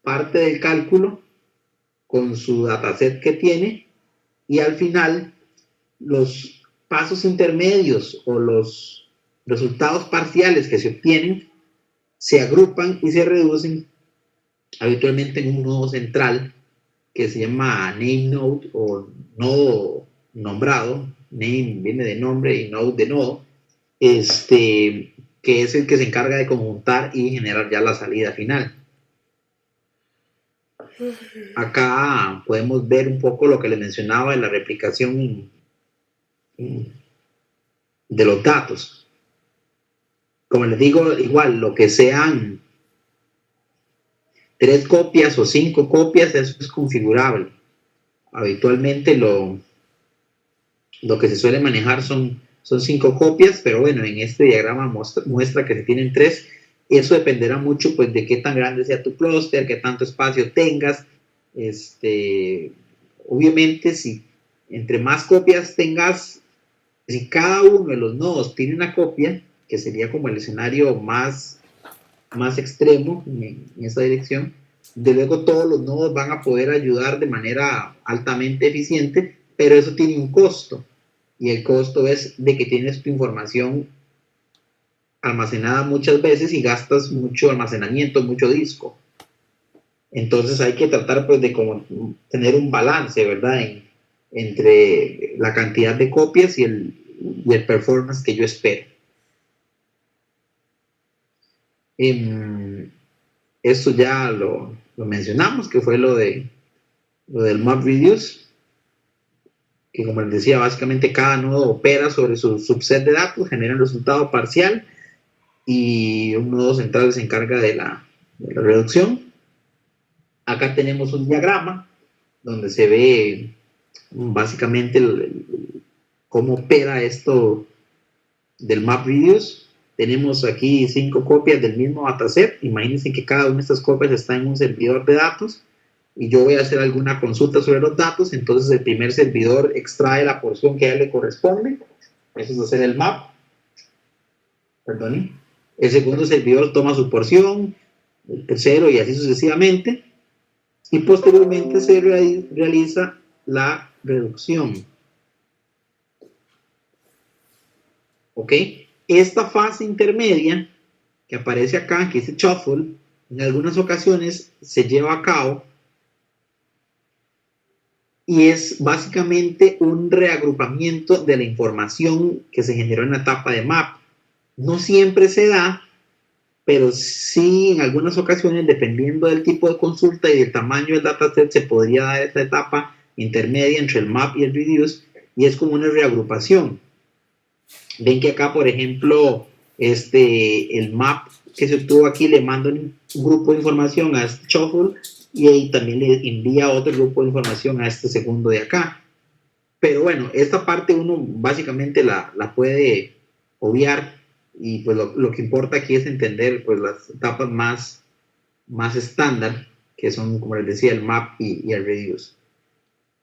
parte del cálculo con su dataset que tiene y al final los pasos intermedios o los resultados parciales que se obtienen se agrupan y se reducen habitualmente en un nodo central que se llama name node o nodo nombrado. Name viene de nombre y node de nodo, que es el que se encarga de conjuntar y generar ya la salida final. Acá podemos ver un poco lo que les mencionaba de la replicación de los datos. Como les digo, igual, lo que sean 3 copias o 5 copias, eso es configurable. Habitualmente lo que se suele manejar son 5 copias, pero bueno, en este diagrama muestra que se tienen 3. Eso dependerá mucho pues de qué tan grande sea tu clúster, qué tanto espacio tengas. Obviamente, si entre más copias tengas, si cada uno de los nodos tiene una copia, que sería como el escenario más extremo en esa dirección, de luego todos los nodos van a poder ayudar de manera altamente eficiente, pero eso tiene un costo, y el costo es de que tienes tu información almacenada muchas veces y gastas mucho almacenamiento, mucho disco. Entonces hay que tratar pues de como tener un balance, ¿verdad? Entre la cantidad de copias y el performance que yo espero. Esto ya lo mencionamos, que fue lo del MapReduce, que como les decía, básicamente cada nodo opera sobre su subset de datos, genera un resultado parcial y un nodo central se encarga de la reducción. Acá tenemos un diagrama donde se ve básicamente cómo opera esto del MapReduce. Tenemos aquí 5 copias del mismo dataset. Imagínense que cada una de estas copias está en un servidor de datos y yo voy a hacer alguna consulta sobre los datos. Entonces el primer servidor extrae la porción que a él le corresponde. Eso es hacer el map. Perdón. El segundo servidor toma su porción, el tercero y así sucesivamente. Y posteriormente se realiza la reducción. ¿Ok? Esta fase intermedia que aparece acá, que dice shuffle, en algunas ocasiones se lleva a cabo y es básicamente un reagrupamiento de la información que se generó en la etapa de map. No siempre se da, pero sí en algunas ocasiones, dependiendo del tipo de consulta y del tamaño del dataset, se podría dar esta etapa intermedia entre el map y el reduce, y es como una reagrupación. Ven que acá, por ejemplo, el map que se obtuvo aquí le manda un grupo de información a este shuffle y ahí también le envía otro grupo de información a este segundo de acá. Pero bueno, esta parte uno básicamente la puede obviar, y pues lo que importa aquí es entender pues las etapas más estándar, que son, como les decía, el map y el reduce.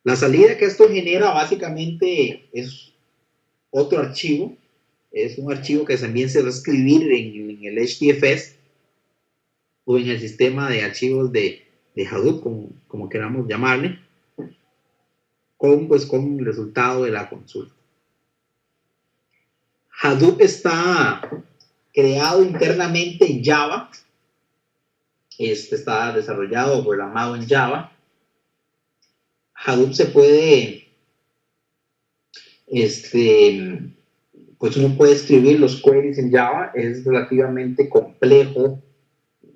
La salida que esto genera básicamente es otro archivo. Es un archivo que también se va a escribir en el HDFS o en el sistema de archivos de Hadoop, como queramos llamarle, con el resultado de la consulta. Hadoop está creado internamente en Java. Está desarrollado o programado en Java. Hadoop se puede, pues uno puede escribir los queries en Java. Es relativamente complejo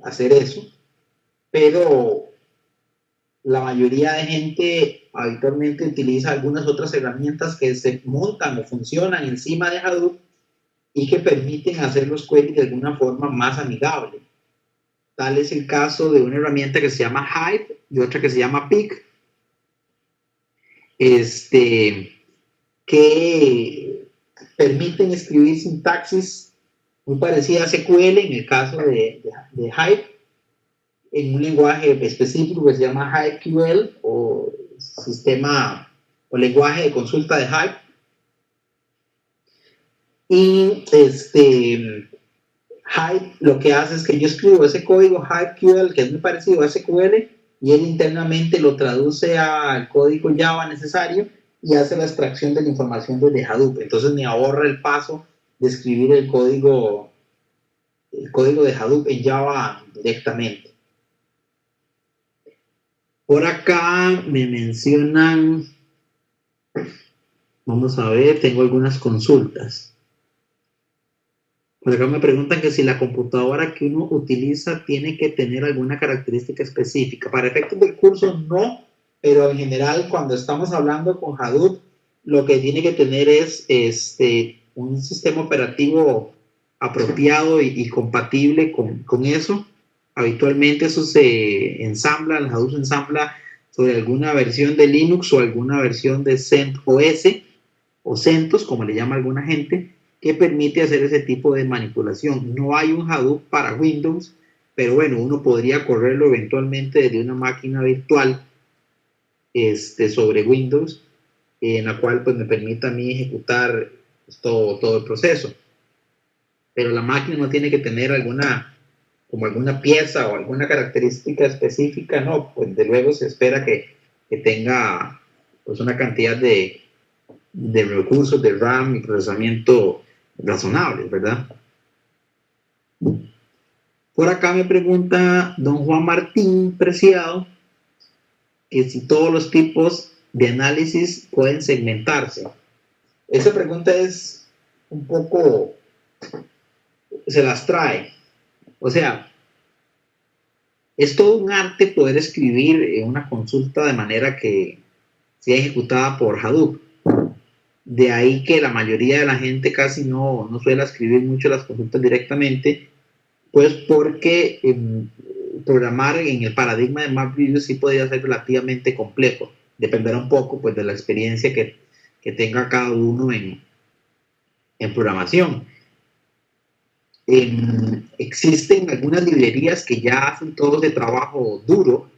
hacer eso, pero la mayoría de gente habitualmente utiliza algunas otras herramientas que se montan o funcionan encima de Hadoop y que permiten hacer los queries de alguna forma más amigable. Tal es el caso de una herramienta que se llama Hive y otra que se llama Peak, que permiten escribir sintaxis muy parecida a SQL en el caso de Hive, en un lenguaje específico que se llama HiveQL o sistema o lenguaje de consulta de Hive. Y Hive lo que hace es que yo escribo ese código HiveQL, que es muy parecido a SQL, y él internamente lo traduce al código Java necesario y hace la extracción de la información desde Hadoop. Entonces me ahorra el paso de escribir el código de Hadoop en Java directamente. Por acá me mencionan, vamos a ver, tengo algunas consultas. Por acá me preguntan que si la computadora que uno utiliza tiene que tener alguna característica específica. Para efectos del curso, no, pero en general, cuando estamos hablando con Hadoop, lo que tiene que tener es un sistema operativo apropiado y compatible con eso. Habitualmente eso se ensambla, el Hadoop se ensambla sobre alguna versión de Linux o alguna versión de CentOS o CentOS, como le llama alguna gente, que permite hacer ese tipo de manipulación. No hay un Hadoop para Windows, pero bueno, uno podría correrlo eventualmente desde una máquina virtual sobre Windows, en la cual pues me permita a mí ejecutar pues, todo el proceso. Pero la máquina no tiene que tener alguna pieza o alguna característica específica, no, pues de luego se espera que tenga pues una cantidad de recursos de RAM y procesamiento razonables, ¿verdad? Por acá me pregunta don Juan Martín Preciado que si todos los tipos de análisis pueden segmentarse. Esa pregunta es un poco, se las trae. O sea, es todo un arte poder escribir una consulta de manera que sea ejecutada por Hadoop. De ahí que la mayoría de la gente casi no suele escribir mucho las consultas directamente, pues porque programar en el paradigma de MapReduce sí podría ser relativamente complejo. Dependerá un poco pues, de la experiencia que tenga cada uno en programación. Existen algunas librerías que ya hacen todo ese trabajo duro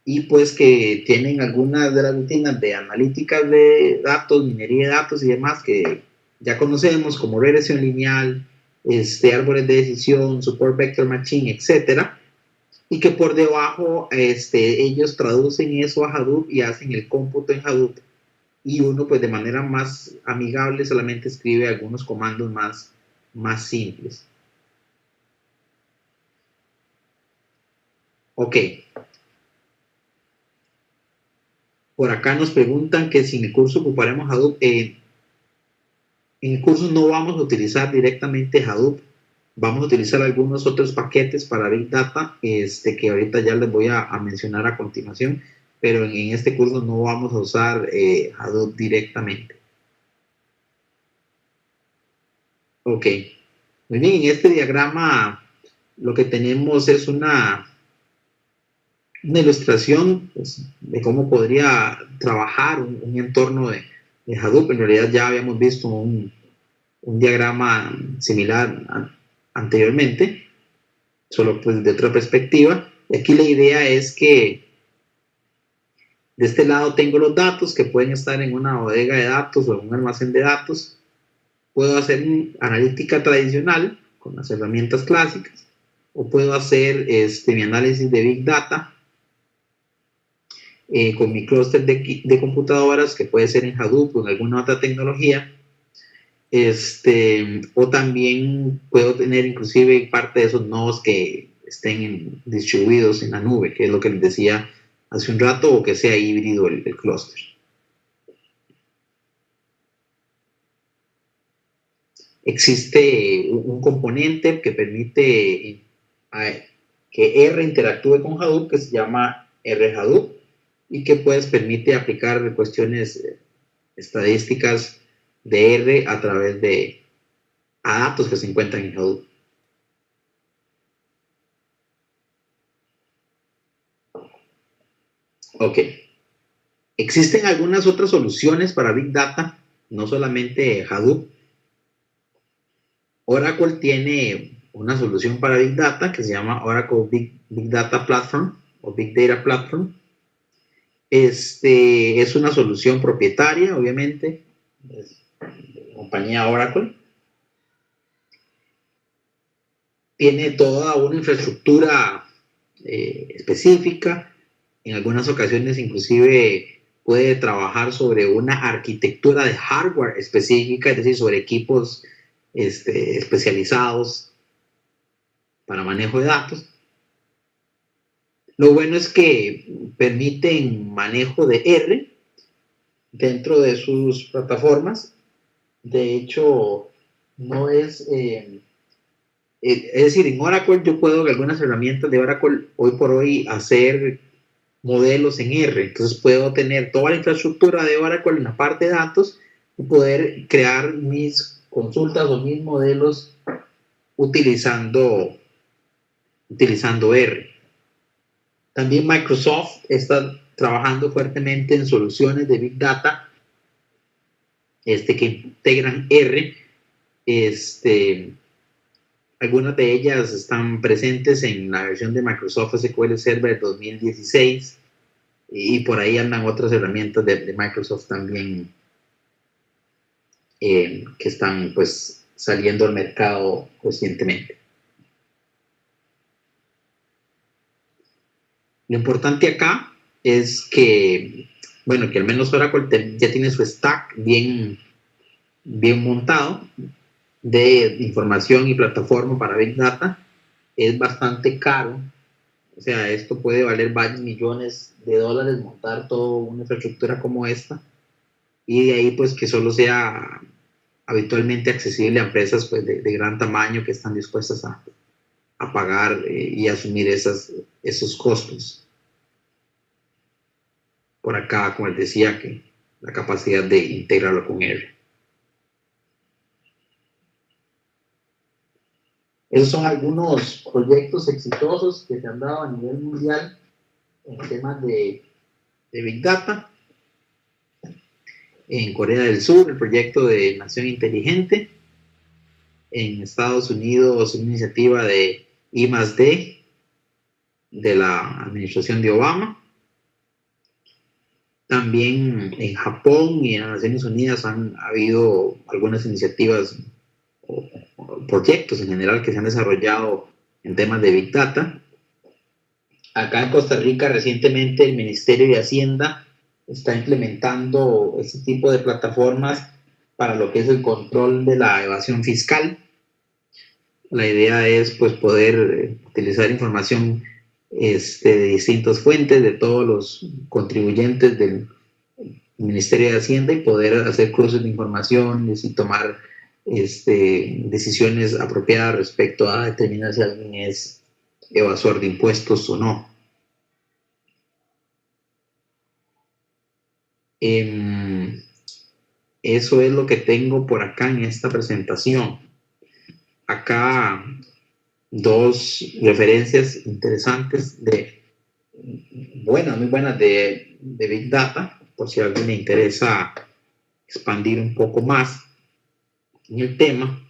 y pues que tienen algunas de las rutinas de analíticas de datos, minería de datos y demás que ya conocemos como regresión lineal, árboles de decisión, support vector machine, etcétera, y que por debajo ellos traducen eso a Hadoop y hacen el cómputo en Hadoop y uno pues de manera más amigable solamente escribe algunos comandos más simples. Ok. Por acá nos preguntan que si en el curso ocuparemos Hadoop. En el curso no vamos a utilizar directamente Hadoop. Vamos a utilizar algunos otros paquetes para Big Data, que ahorita ya les voy a mencionar a continuación, pero en este curso no vamos a usar Hadoop directamente. Ok. Muy bien, en este diagrama lo que tenemos es una ilustración pues, de cómo podría trabajar un entorno de Hadoop. En realidad ya habíamos visto un diagrama similar anteriormente, solo pues de otra perspectiva. Y aquí la idea es que de este lado tengo los datos que pueden estar en una bodega de datos o en un almacén de datos. Puedo hacer analítica tradicional con las herramientas clásicas o puedo hacer mi análisis de Big Data con mi clúster de computadoras que puede ser en Hadoop o en alguna otra tecnología. O también puedo tener inclusive parte de esos nodos que estén distribuidos en la nube, que es lo que les decía hace un rato, o que sea híbrido el clúster. Existe un componente que permite que R interactúe con Hadoop, que se llama R-Hadoop, y que pues permite aplicar cuestiones estadísticas de R a través de datos que se encuentran en Hadoop. Ok. Existen algunas otras soluciones para Big Data, no solamente Hadoop. Oracle tiene una solución para Big Data que se llama Oracle Big Data Platform o Big Data Platform. Es una solución propietaria, obviamente, es de la compañía Oracle. Tiene toda una infraestructura específica. En algunas ocasiones, inclusive, puede trabajar sobre una arquitectura de hardware específica, es decir, sobre equipos especializados para manejo de datos. Lo bueno es que permiten manejo de R dentro de sus plataformas. De hecho, no es decir, en Oracle yo puedo en algunas herramientas de Oracle hoy por hoy hacer modelos en R. Entonces puedo tener toda la infraestructura de Oracle en la parte de datos y poder crear mis consultas o mis modelos utilizando R. También Microsoft está trabajando fuertemente en soluciones de Big Data que integran R. Algunas de ellas están presentes en la versión de Microsoft SQL Server 2016 y por ahí andan otras herramientas de Microsoft también que están pues saliendo al mercado recientemente. Lo importante acá es que, bueno, que al menos Oracle ya tiene su stack bien montado de información y plataforma para Big Data. Es bastante caro. O sea, esto puede valer varios millones de dólares montar toda una infraestructura como esta. Y de ahí, pues, que solo sea habitualmente accesible a empresas pues, de gran tamaño que están dispuestas a pagar y asumir esos costos. Por acá, como les decía, que la capacidad de integrarlo con R. Esos son algunos proyectos exitosos que se han dado a nivel mundial en temas de Big Data. En Corea del Sur, el proyecto de Nación Inteligente. En Estados Unidos, una iniciativa de I+D de la administración de Obama. También en Japón y en las Naciones Unidas han habido algunas iniciativas o proyectos en general que se han desarrollado en temas de Big Data. Acá en Costa Rica recientemente el Ministerio de Hacienda está implementando este tipo de plataformas para lo que es el control de la evasión fiscal. La idea es pues poder utilizar información de distintas fuentes de todos los contribuyentes del Ministerio de Hacienda y poder hacer cruces de información y tomar decisiones apropiadas respecto a determinar si alguien es evasor de impuestos o no. Eso es lo que tengo por acá en esta presentación. Acá dos referencias interesantes muy buenas de Big Data, por si a alguien le interesa expandir un poco más en el tema.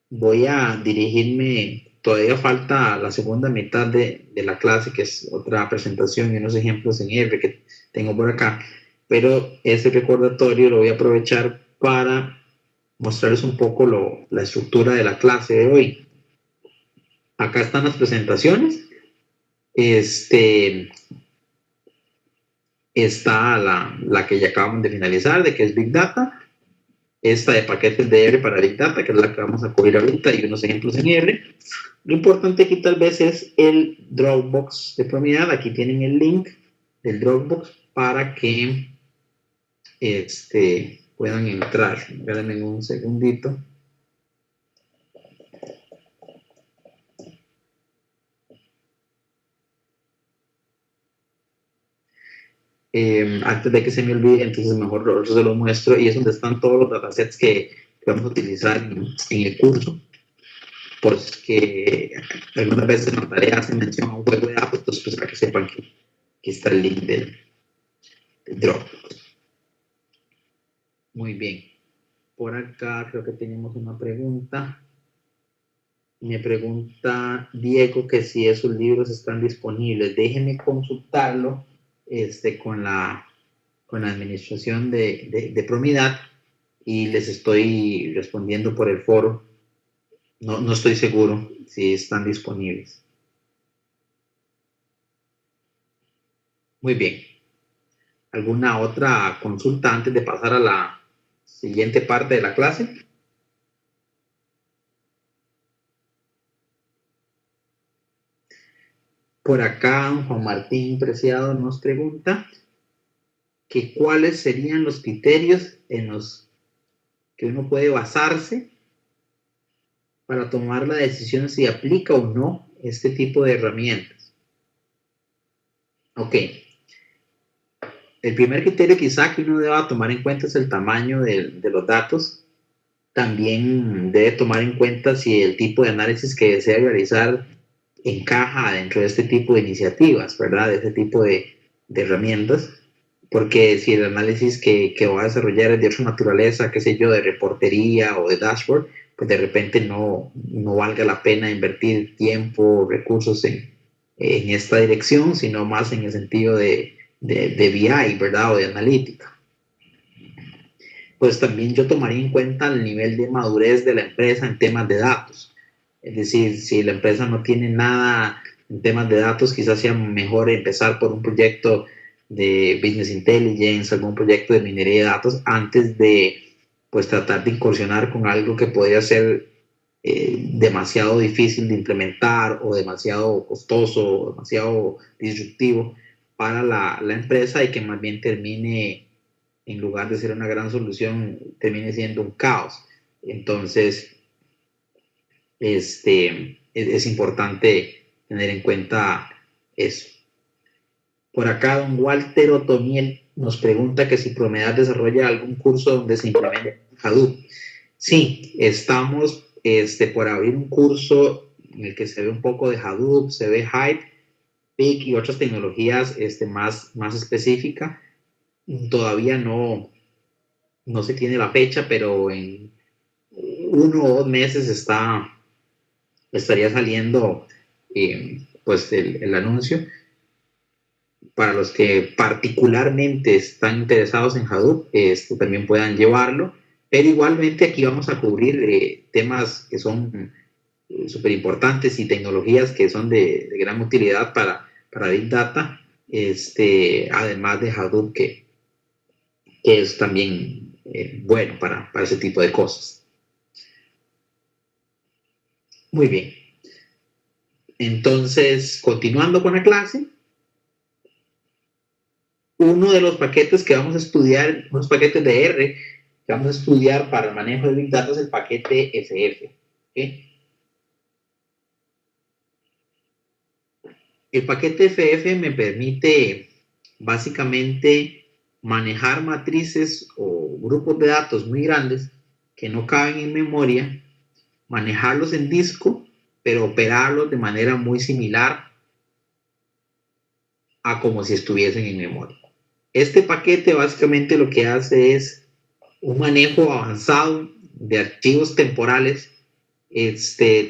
Voy a dirigirme, todavía falta la segunda mitad de la clase, que es otra presentación y unos ejemplos en R que tengo por acá, pero ese recordatorio lo voy a aprovechar para mostrarles un poco la estructura de la clase de hoy. Acá están las presentaciones. Está la que ya acabamos de finalizar, de que es Big Data. Esta de paquetes de R para Big Data, que es la que vamos a cubrir ahorita, y unos ejemplos en R. Lo importante aquí tal vez es el Dropbox de Promidad. Aquí tienen el link del Dropbox para que puedan entrar. Espérenme un segundito. Antes de que se me olvide, entonces mejor se los muestro, y es donde están todos los datasets que vamos a utilizar en el curso. Porque algunas veces en la tarea hacen mención a un juego de datos, entonces pues para que sepan que está el link del Dropbox. Muy bien. Por acá creo que tenemos una pregunta. Me pregunta Diego que si esos libros están disponibles. Déjenme consultarlo con la administración de Promidad y les estoy respondiendo por el foro. No estoy seguro si están disponibles. Muy bien. ¿Alguna otra consulta antes de pasar a la siguiente parte de la clase? Por acá, Juan Martín Preciado nos pregunta que cuáles serían los criterios en los que uno puede basarse para tomar la decisión si aplica o no este tipo de herramientas. Ok. El primer criterio quizá que uno deba tomar en cuenta es el tamaño de los datos. También debe tomar en cuenta si el tipo de análisis que desea realizar encaja dentro de este tipo de iniciativas, ¿verdad? De este tipo de herramientas. Porque si el análisis que va a desarrollar es de otra naturaleza, qué sé yo, de reportería o de dashboard, pues de repente no valga la pena invertir tiempo, recursos en esta dirección, sino más en el sentido de BI, ¿verdad? O de analítica. Pues también yo tomaría en cuenta el nivel de madurez de la empresa en temas de datos. Es decir, si la empresa no tiene nada en temas de datos, quizás sea mejor empezar por un proyecto de Business Intelligence, algún proyecto de minería de datos, antes de pues tratar de incursionar con algo que podría ser demasiado difícil de implementar o demasiado costoso o demasiado disruptivo para la empresa y que más bien termine, en lugar de ser una gran solución, termine siendo un caos. Entonces, es importante tener en cuenta eso. Por acá, don Walter Otoniel nos pregunta que si Promedad desarrolla algún curso donde se implemente Hadoop. Sí, estamos por abrir un curso en el que se ve un poco de Hadoop, se ve Hive, Peak y otras tecnologías más específicas. Todavía no se tiene la fecha, pero en 1 o 2 meses estaría saliendo pues el anuncio. Para los que particularmente están interesados en Hadoop, también puedan llevarlo, pero igualmente aquí vamos a cubrir temas que son súper importantes y tecnologías que son de gran utilidad para Big Data, además de Hadoop, que es también bueno para ese tipo de cosas. Muy bien. Entonces, continuando con la clase, uno de los paquetes que vamos a estudiar, unos paquetes de R que vamos a estudiar para el manejo de Big Data es el paquete FF. ¿Okay? El paquete FF me permite básicamente manejar matrices o grupos de datos muy grandes que no caben en memoria, manejarlos en disco, pero operarlos de manera muy similar a como si estuviesen en memoria. Este paquete básicamente lo que hace es un manejo avanzado de archivos temporales,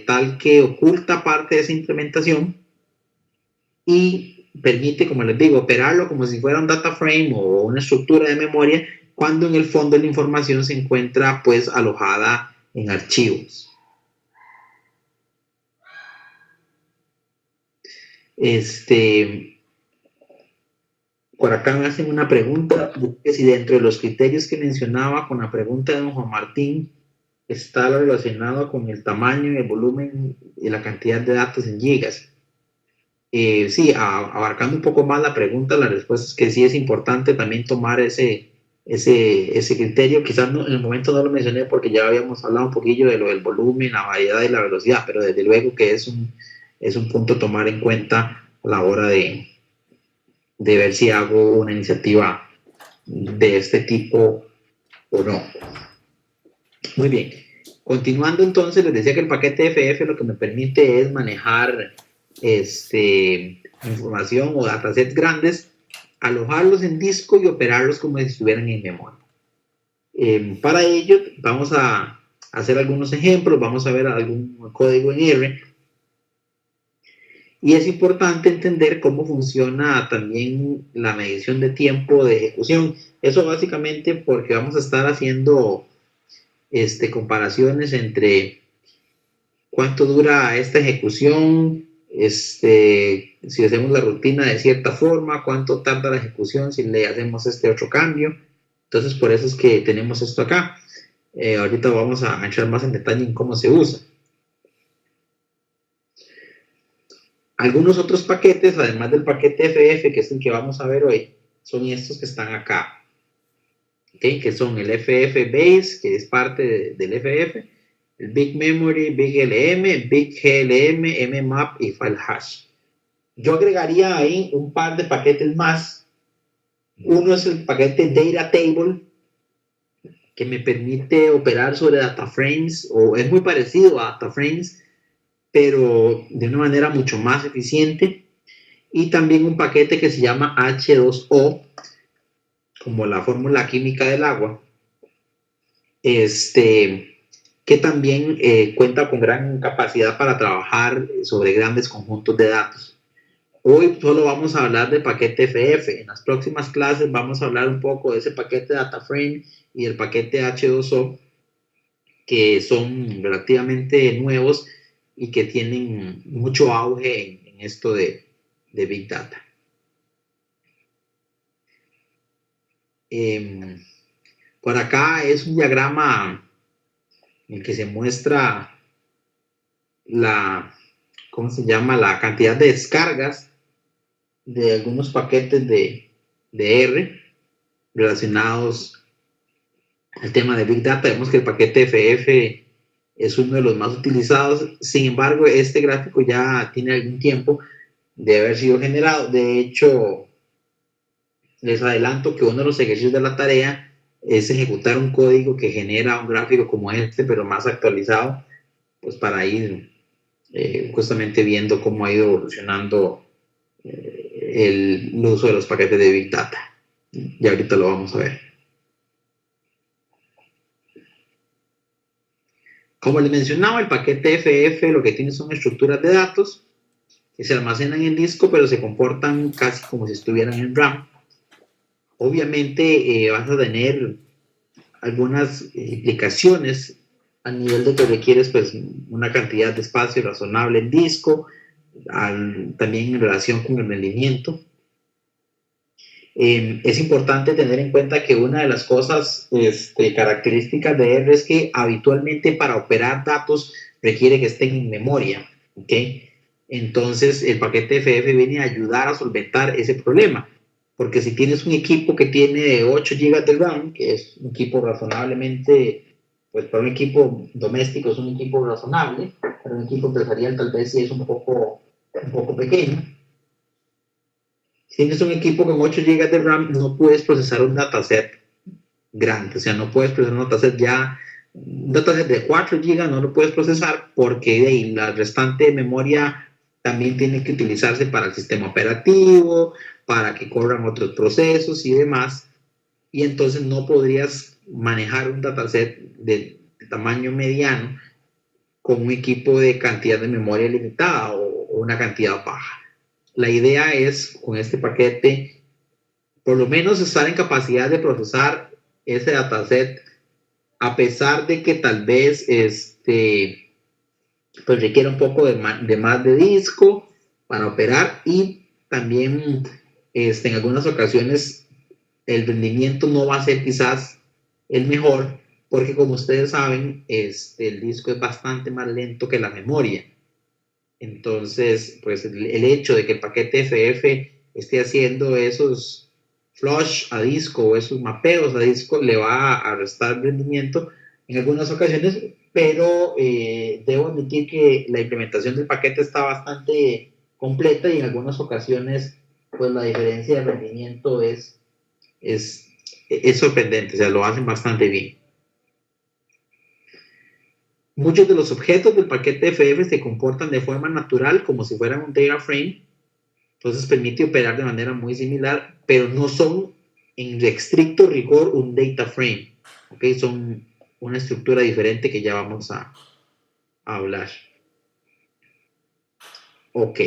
tal que oculta parte de esa implementación y permite, como les digo, operarlo como si fuera un data frame o una estructura de memoria, cuando en el fondo la información se encuentra pues alojada en archivos. Por acá me hacen una pregunta, que si dentro de los criterios que mencionaba con la pregunta de don Juan Martín está relacionado con el tamaño y el volumen y la cantidad de datos en gigas. Sí, abarcando un poco más la pregunta, la respuesta es que sí es importante también tomar ese criterio. Quizás no, en el momento no lo mencioné porque ya habíamos hablado un poquillo de lo del volumen, la variedad y la velocidad, pero desde luego que es un punto a tomar en cuenta a la hora de ver si hago una iniciativa de este tipo o no. Muy bien. Continuando entonces, les decía que el paquete FF lo que me permite es manejar información o datasets grandes, alojarlos en disco y operarlos como si estuvieran en memoria. Para ello vamos a hacer algunos ejemplos, vamos a ver algún código en R. Y es importante entender cómo funciona también la medición de tiempo de ejecución. Eso básicamente porque vamos a estar haciendo comparaciones entre cuánto dura esta ejecución, si hacemos la rutina de cierta forma, cuánto tarda la ejecución si le hacemos este otro cambio. Entonces, por eso es que tenemos esto acá. Ahorita vamos a entrar más en detalle en cómo se usa. Algunos otros paquetes, además del paquete FF, que es el que vamos a ver hoy, son estos que están acá, ¿okay? Que son el FF Base, que es parte del FF, el Big Memory, Big LM, Big GLM, Mmap y File Hash. Yo agregaría ahí un par de paquetes más. Uno es el paquete Data Table, que me permite operar sobre data frames, o es muy parecido a data frames, pero de una manera mucho más eficiente. Y también un paquete que se llama H2O, como la fórmula química del agua, que también cuenta con gran capacidad para trabajar sobre grandes conjuntos de datos. Hoy solo vamos a hablar del paquete FF. En las próximas clases vamos a hablar un poco de ese paquete data frame y el paquete H2O, que son relativamente nuevos y que tienen mucho auge en esto de Big Data. Por acá es un diagrama en el que se muestra ¿cómo se llama? La cantidad de descargas de algunos paquetes de R relacionados al tema de Big Data. Vemos que el paquete FF es uno de los más utilizados. Sin embargo, este gráfico ya tiene algún tiempo de haber sido generado. De hecho, les adelanto que uno de los ejercicios de la tarea es ejecutar un código que genera un gráfico como este, pero más actualizado, pues para ir justamente viendo cómo ha ido evolucionando el uso de los paquetes de Big Data. Y ahorita lo vamos a ver. Como les mencionaba, el paquete FF lo que tiene son estructuras de datos que se almacenan en disco, pero se comportan casi como si estuvieran en RAM. Obviamente vas a tener algunas implicaciones a nivel de que requieres pues, una cantidad de espacio razonable en disco, también en relación con el rendimiento. Es importante tener en cuenta que una de las cosas características de R es que habitualmente para operar datos requiere que estén en memoria, ¿ok? Entonces el paquete FF viene a ayudar a solventar ese problema, porque si tienes un equipo que tiene 8 GB de RAM, que es un equipo razonablemente, pues para un equipo doméstico es un equipo razonable, para un equipo empresarial tal vez sí es un poco pequeño. Si tienes un equipo con 8 GB de RAM, no puedes procesar un dataset grande, o sea, no puedes procesar un dataset de 4 GB no lo puedes procesar porque la restante memoria también tiene que utilizarse para el sistema operativo, para que corran otros procesos y demás, y entonces no podrías manejar un dataset de tamaño mediano con un equipo de cantidad de memoria limitada o una cantidad baja. La idea es, con este paquete, por lo menos estar en capacidad de procesar ese dataset, a pesar de que tal vez pues requiera un poco de más de disco para operar, y también en algunas ocasiones el rendimiento no va a ser quizás el mejor, porque como ustedes saben, el disco es bastante más lento que la memoria. Entonces, pues el hecho de que el paquete FF esté haciendo esos flush a disco o esos mapeos a disco le va a restar rendimiento en algunas ocasiones, pero debo admitir que la implementación del paquete está bastante completa y en algunas ocasiones pues la diferencia de rendimiento es sorprendente, o sea, lo hacen bastante bien. Muchos de los objetos del paquete FF se comportan de forma natural como si fueran un data frame, entonces permite operar de manera muy similar, pero no son en estricto rigor un data frame, ¿okay? Son una estructura diferente que ya vamos a hablar. Ok,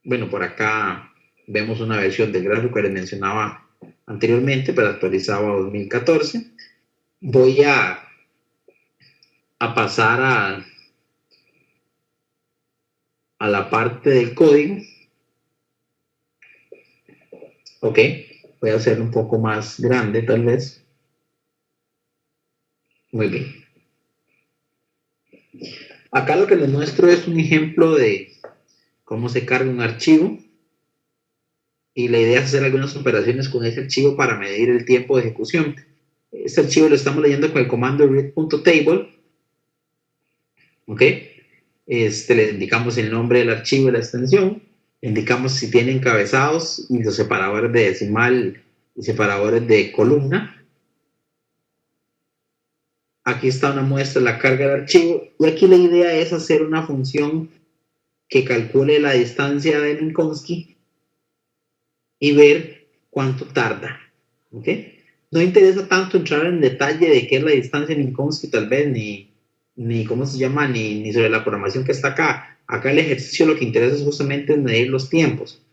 bueno, por acá vemos una versión del gráfico que les mencionaba anteriormente, pero actualizado a 2014. Voy a pasar a la parte del código. Ok, voy a hacerlo un poco más grande tal vez. Muy bien. Acá lo que les muestro es un ejemplo de cómo se carga un archivo, y la idea es hacer algunas operaciones con ese archivo para medir el tiempo de ejecución. Este archivo lo estamos leyendo con el comando read.table, ¿ok? Le indicamos el nombre del archivo y la extensión, le indicamos si tiene encabezados y los separadores de decimal y separadores de columna. Aquí está una muestra de la carga del archivo, y aquí la idea es hacer una función que calcule la distancia de Minkowski y ver cuánto tarda, ¿ok? No interesa tanto entrar en detalle de qué es la distancia de Minkowski, tal vez, ni cómo se llama, ni sobre la programación que está acá. Acá el ejercicio lo que interesa es justamente medir los tiempos.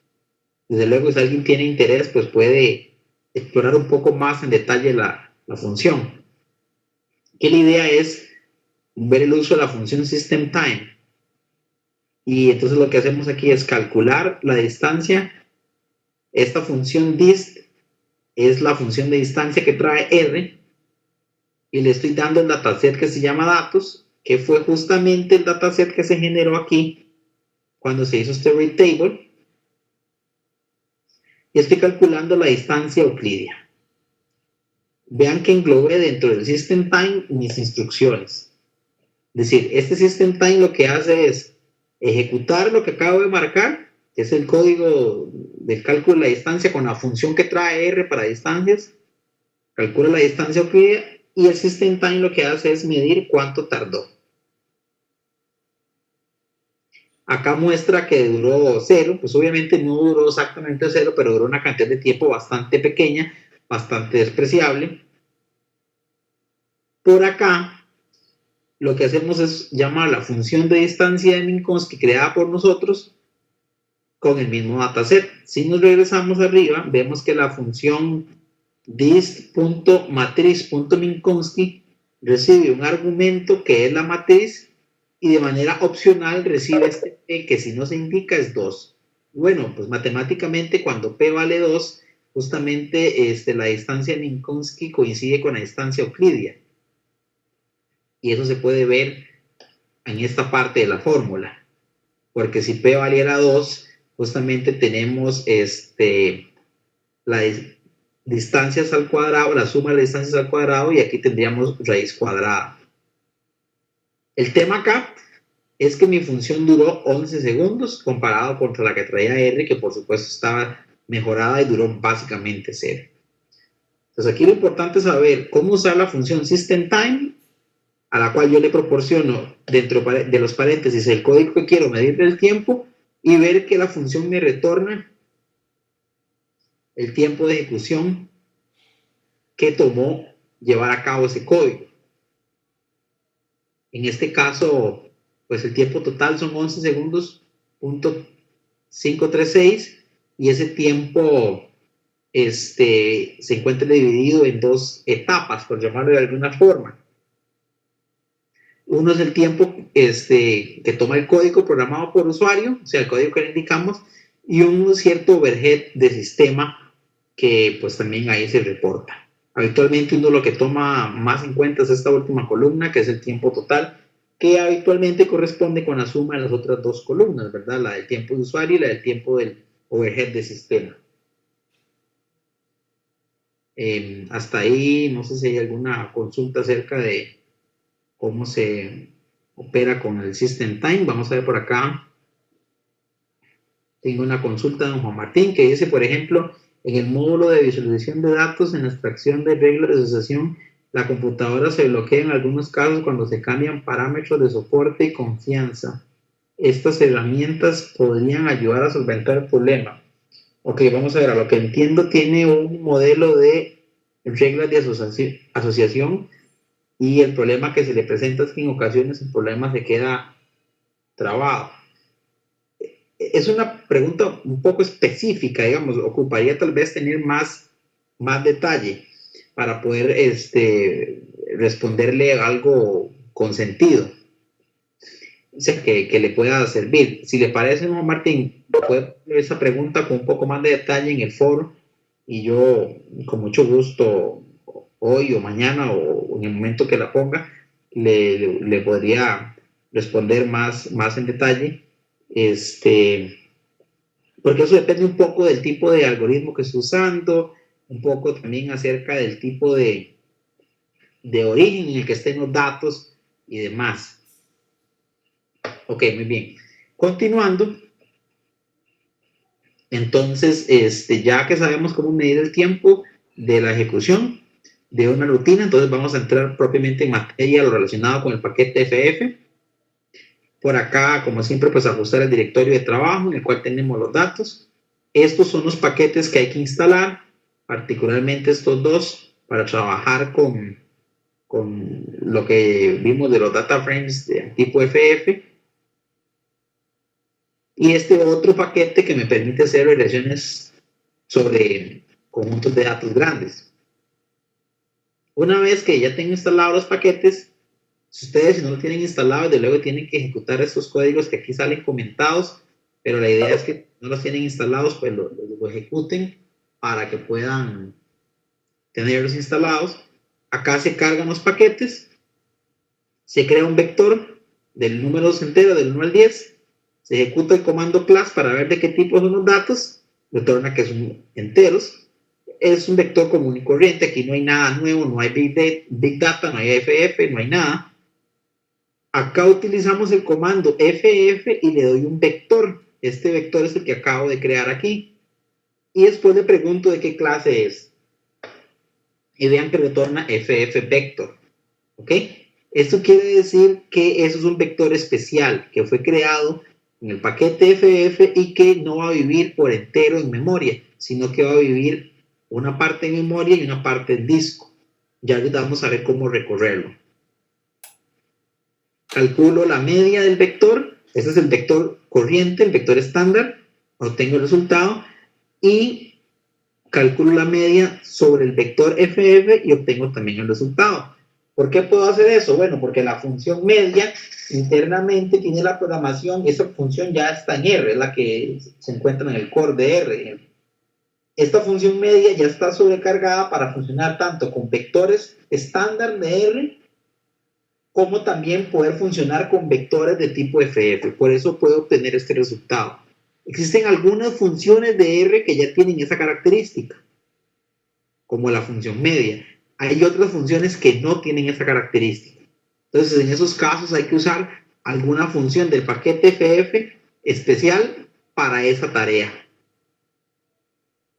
Desde luego, si alguien tiene interés, pues puede explorar un poco más en detalle la función. Que la idea es ver el uso de la función system_time. Y entonces lo que hacemos aquí es calcular la distancia. Esta función dist es la función de distancia que trae R, y le estoy dando el dataset que se llama datos, que fue justamente el dataset que se generó aquí cuando se hizo este read table, y estoy calculando la distancia euclidia. Vean que englobé dentro del system time mis instrucciones. Es decir, este system time lo que hace es ejecutar lo que acabo de marcar, que es el código del cálculo de la distancia con la función que trae R para distancias, calcula la distancia euclidia, y el system time lo que hace es medir cuánto tardó. Acá muestra que duró 0, pues obviamente no duró exactamente 0, pero duró una cantidad de tiempo bastante pequeña, bastante despreciable. Por acá, lo que hacemos es llamar la función de distancia de Minkowski creada por nosotros con el mismo dataset. Si nos regresamos arriba, vemos que la función dist.matriz.minkowski recibe un argumento que es la matriz, y de manera opcional recibe este p, que si no se indica es 2. Bueno, pues matemáticamente cuando p vale 2, justamente la distancia de Minkowski coincide con la distancia euclidia. Y eso se puede ver en esta parte de la fórmula. Porque si p valiera 2, justamente tenemos la distancias al cuadrado, la suma de las distancias al cuadrado, y aquí tendríamos raíz cuadrada. El tema acá es que mi función duró 11 segundos comparado contra la que traía R, que por supuesto estaba mejorada y duró básicamente 0. Entonces aquí lo importante es saber cómo usar la función system_time, a la cual yo le proporciono dentro de los paréntesis el código que quiero medir del tiempo, y ver que la función me retorna el tiempo de ejecución que tomó llevar a cabo ese código. En este caso, pues el tiempo total son 11 segundos, .536, y ese tiempo se encuentra dividido en dos etapas, por llamarlo de alguna forma. Uno es el tiempo que toma el código programado por usuario, o sea, el código que le indicamos, y un cierto overhead de sistema que pues también ahí se reporta. Habitualmente uno lo que toma más en cuenta es esta última columna, que es el tiempo total, que habitualmente corresponde con la suma de las otras dos columnas, ¿verdad? La del tiempo de usuario y la del tiempo del overhead de sistema. Hasta ahí, no sé si hay alguna consulta acerca de cómo se opera con el system_time. Vamos a ver por acá. Tengo una consulta de don Juan Martín que dice, por ejemplo, en el módulo de visualización de datos, en la extracción de reglas de asociación, la computadora se bloquea en algunos casos cuando se cambian parámetros de soporte y confianza. Estas herramientas podrían ayudar a solventar el problema. Ok, vamos a ver, a lo que entiendo tiene un modelo de reglas de asociación, y el problema que se le presenta es que en ocasiones el problema se queda trabado. Es una pregunta un poco específica, digamos, ocuparía tal vez tener más detalle para poder responderle algo con sentido, o sea, que le pueda servir. Si le parece, Juan Martín, puede poner esa pregunta con un poco más de detalle en el foro, y yo con mucho gusto hoy o mañana o en el momento que la ponga le podría responder más en detalle. Porque eso depende un poco del tipo de algoritmo que esté usando, un poco también acerca del tipo de origen en el que estén los datos y demás. Ok, muy bien. Continuando, entonces, ya que sabemos cómo medir el tiempo de la ejecución de una rutina, entonces vamos a entrar propiamente en materia lo relacionado con el paquete FF. Por acá, como siempre, pues ajustar el directorio de trabajo en el cual tenemos los datos. Estos son los paquetes que hay que instalar, particularmente estos dos, para trabajar con lo que vimos de los data frames de tipo FF. Y este otro paquete que me permite hacer regresiones sobre conjuntos de datos grandes. Una vez que ya tengo instalados los paquetes, si ustedes no lo tienen instalado, de luego tienen que ejecutar estos códigos que aquí salen comentados, pero la idea es que no los tienen instalados, pues lo ejecuten para que puedan tenerlos instalados. Acá se cargan los paquetes, se crea un vector del número entero del 1 al 10, se ejecuta el comando class para ver de qué tipo son los datos, retorna que son enteros. Es un vector común y corriente, aquí no hay nada nuevo, no hay Big Data, no hay FF, no hay nada. Acá utilizamos el comando FF y le doy un vector. Este vector es el que acabo de crear aquí. Y después le pregunto de qué clase es. Y vean que retorna FF vector. ¿Ok? Esto quiere decir que eso es un vector especial que fue creado en el paquete FF y que no va a vivir por entero en memoria, sino que va a vivir una parte en memoria y una parte en disco. Ya les vamos a ver cómo recorrerlo. Calculo la media del vector, ese es el vector corriente, el vector estándar, obtengo el resultado y calculo la media sobre el vector FF y obtengo también el resultado. ¿Por qué puedo hacer eso? Bueno, porque la función media internamente tiene la programación, esa función ya está en R, es la que se encuentra en el core de R. Esta función media ya está sobrecargada para funcionar tanto con vectores estándar de R como también poder funcionar con vectores de tipo FF. Por eso puedo obtener este resultado. Existen algunas funciones de R que ya tienen esa característica, como la función media. Hay otras funciones que no tienen esa característica. Entonces, en esos casos hay que usar alguna función del paquete FF especial para esa tarea.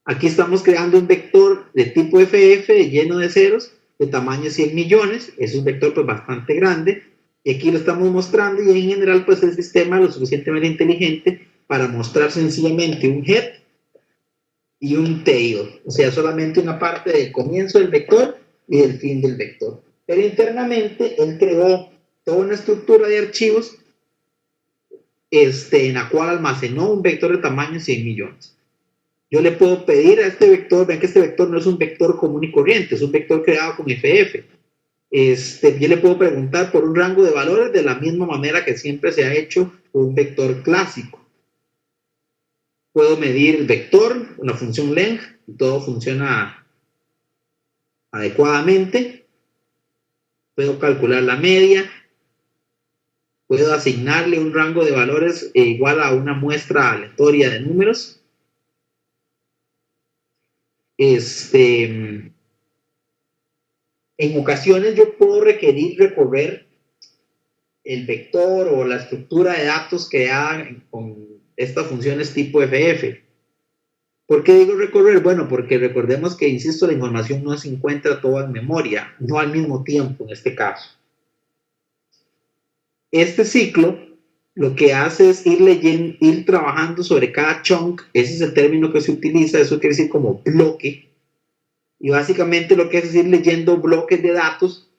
Aquí estamos creando un vector de tipo FF lleno de ceros de tamaño 100 millones, es un vector pues bastante grande, y aquí lo estamos mostrando y en general pues el sistema es lo suficientemente inteligente para mostrar sencillamente un head y un tail, o sea, solamente una parte del comienzo del vector y del fin del vector. Pero internamente él creó toda una estructura de archivos en la cual almacenó un vector de tamaño 100 millones. Yo le puedo pedir a este vector, vean que este vector no es un vector común y corriente, es un vector creado con FF. Yo le puedo preguntar por un rango de valores de la misma manera que siempre se ha hecho con un vector clásico. Puedo medir el vector, una función length, y todo funciona adecuadamente. Puedo calcular la media. Puedo asignarle un rango de valores igual a una muestra aleatoria de números. En ocasiones yo puedo requerir recorrer el vector o la estructura de datos creada con estas funciones tipo FF. ¿Por qué digo recorrer? Bueno, porque recordemos que, insisto, la información no se encuentra toda en memoria, no al mismo tiempo en este caso. Este ciclo lo que hace es ir trabajando sobre cada chunk, ese es el término que se utiliza, eso quiere decir como bloque, y básicamente lo que es ir leyendo bloques de datos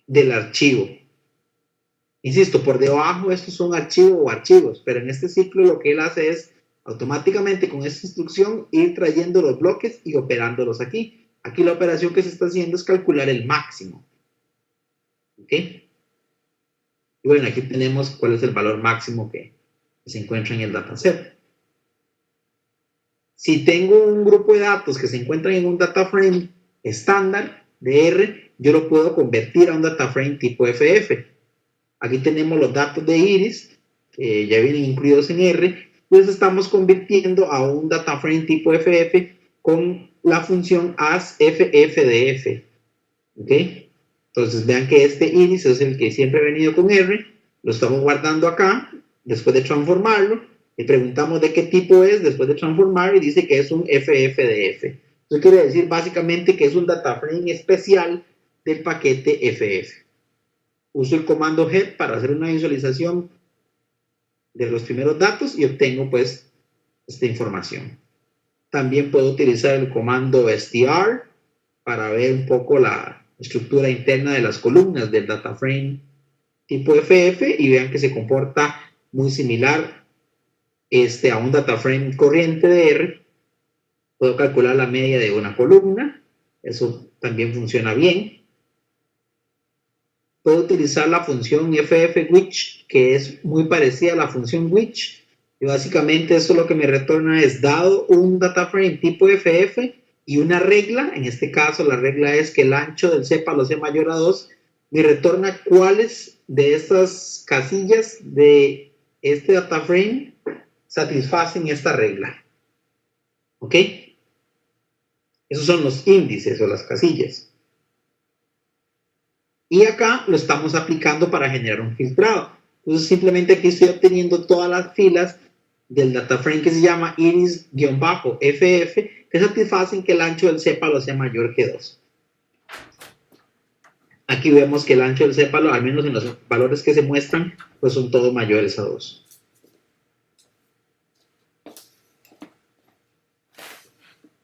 del archivo. Insisto, por debajo estos son archivos o archivos, pero en este ciclo lo que él hace es automáticamente con esta instrucción ir trayendo los bloques y operándolos aquí. Aquí la operación que se está haciendo es calcular el máximo. ¿Ok? Y bueno, aquí tenemos cuál es el valor máximo que se encuentra en el dataset. Si tengo un grupo de datos que se encuentran en un data frame estándar de R, yo lo puedo convertir a un data frame tipo FF. Aquí tenemos los datos de iris, ya vienen incluidos en R, pues estamos convirtiendo a un data frame tipo FF con la función asFFDF. ¿Ok? Entonces vean que este índice es el que siempre ha venido con R, lo estamos guardando acá, después de transformarlo, le preguntamos de qué tipo es después de transformarlo y dice que es un FFDF. Eso quiere decir básicamente que es un data frame especial del paquete FF. Uso el comando head para hacer una visualización de los primeros datos y obtengo pues esta información. También puedo utilizar el comando str para ver un poco la estructura interna de las columnas del data frame tipo FF y vean que se comporta muy similar a un data frame corriente de R. Puedo calcular la media de una columna, eso también funciona bien. Puedo utilizar la función ffwhich, que es muy parecida a la función which, y básicamente eso lo que me retorna es, dado un data frame tipo FF y una regla, en este caso la regla es que el ancho del sépalo sea mayor a 2, me retorna cuáles de estas casillas de este data frame satisfacen esta regla. ¿Ok? Esos son los índices o las casillas. Y acá lo estamos aplicando para generar un filtrado. Entonces simplemente aquí estoy obteniendo todas las filas del data frame que se llama iris-ff que satisfacen que el ancho del sépalo sea mayor que 2. Aquí vemos que el ancho del sépalo, al menos en los valores que se muestran, pues son todos mayores a 2.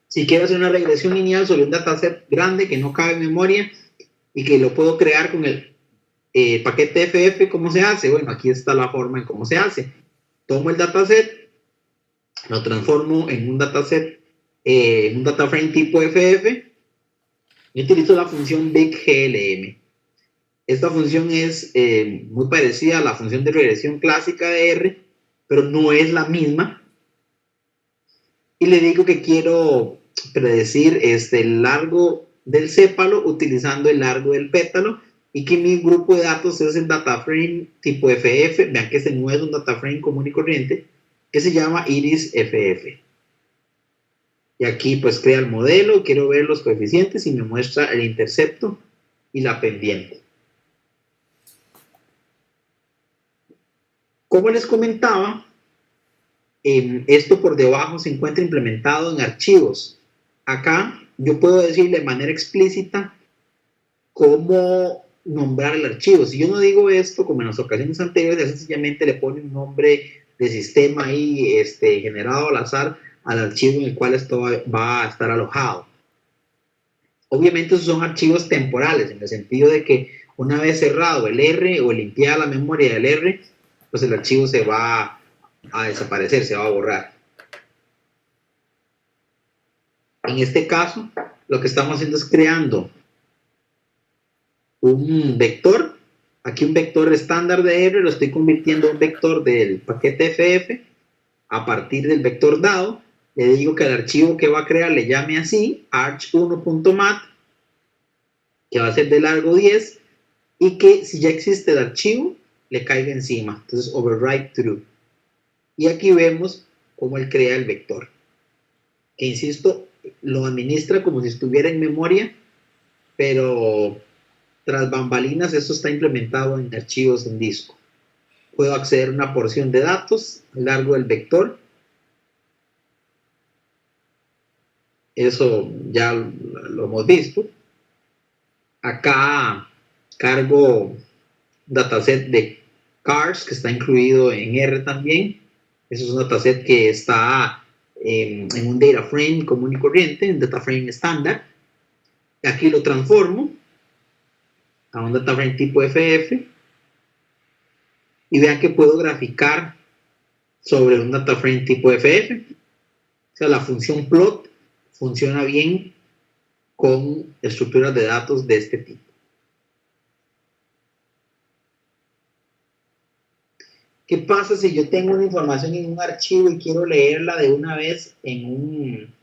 Si quiero hacer una regresión lineal sobre un dataset grande que no cabe en memoria y que lo puedo crear con el paquete FF, ¿cómo se hace? Bueno, aquí está la forma en cómo se hace. Tomo el dataset, lo transformo en un dataset, en un data frame tipo FF y utilizo la función BigGLM. Esta función es muy parecida a la función de regresión clásica de R, pero no es la misma. Y le digo que quiero predecir el largo del sépalo utilizando el largo del pétalo y que mi grupo de datos es el data frame tipo FF. Vean que este no es un data frame común y corriente, que se llama iris FF. Y aquí pues crea el modelo, quiero ver los coeficientes y me muestra el intercepto y la pendiente. Como les comentaba, esto por debajo se encuentra implementado en archivos. Acá yo puedo decirle de manera explícita cómo nombrar el archivo. Si yo no digo esto, como en las ocasiones anteriores, sencillamente le pone un nombre de sistema ahí generado al azar al archivo en el cual esto va a estar alojado. Obviamente esos son archivos temporales, en el sentido de que una vez cerrado el R o limpiada la memoria del R, pues el archivo se va a desaparecer, se va a borrar. En este caso, lo que estamos haciendo es creando un vector. Aquí un vector estándar de R lo estoy convirtiendo en un vector del paquete FF a partir del vector dado. Le digo que al archivo que va a crear le llame así, arch1.mat, que va a ser de largo 10, y que si ya existe el archivo, le caiga encima. Entonces, override true. Y aquí vemos cómo él crea el vector. Que insisto, lo administra como si estuviera en memoria, pero tras bambalinas esto está implementado en archivos en disco. Puedo acceder a una porción de datos a lo largo del vector. Eso ya lo hemos visto. Acá cargo dataset de cars que está incluido en R también. Eso es un dataset que está en un data frame común y corriente, en data frame estándar. Aquí lo transformo a un data frame tipo FF y vean que puedo graficar sobre un data frame tipo FF. O sea, la función plot funciona bien con estructuras de datos de este tipo. ¿Qué pasa si yo tengo una información en un archivo y quiero leerla de una vez en un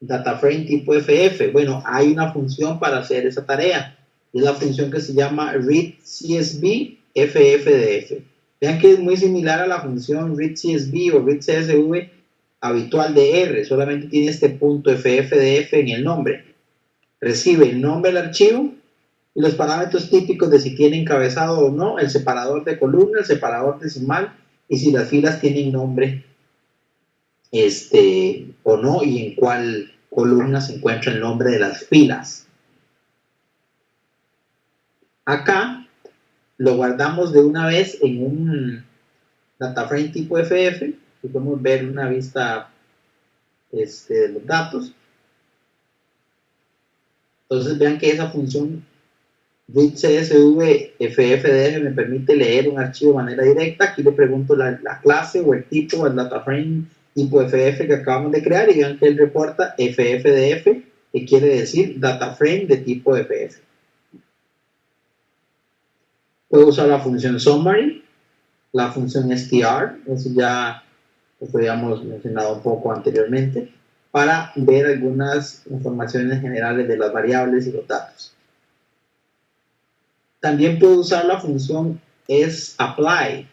data frame tipo FF? Bueno, hay una función para hacer esa tarea. Es la función que se llama readCSV FFDF. Vean que es muy similar a la función readCSV o readCSV habitual de R, solamente tiene este punto ffdf en el nombre. Recibe el nombre del archivo y los parámetros típicos de si tiene encabezado o no, el separador de columna, el separador decimal y si las filas tienen nombre o no y en cuál columna se encuentra el nombre de las filas. Acá lo guardamos de una vez en un dataframe tipo FF, y podemos ver una vista de los datos. Entonces vean que esa función readCSV ffdf me permite leer un archivo de manera directa. Aquí le pregunto la clase o el tipo o el dataframe tipo FF que acabamos de crear y vean que él reporta ffdf, que quiere decir dataframe de tipo FF. Puedo usar la función summary, la función str, eso ya lo habíamos mencionado un poco anteriormente, para ver algunas informaciones generales de las variables y los datos. También puedo usar la función sapply,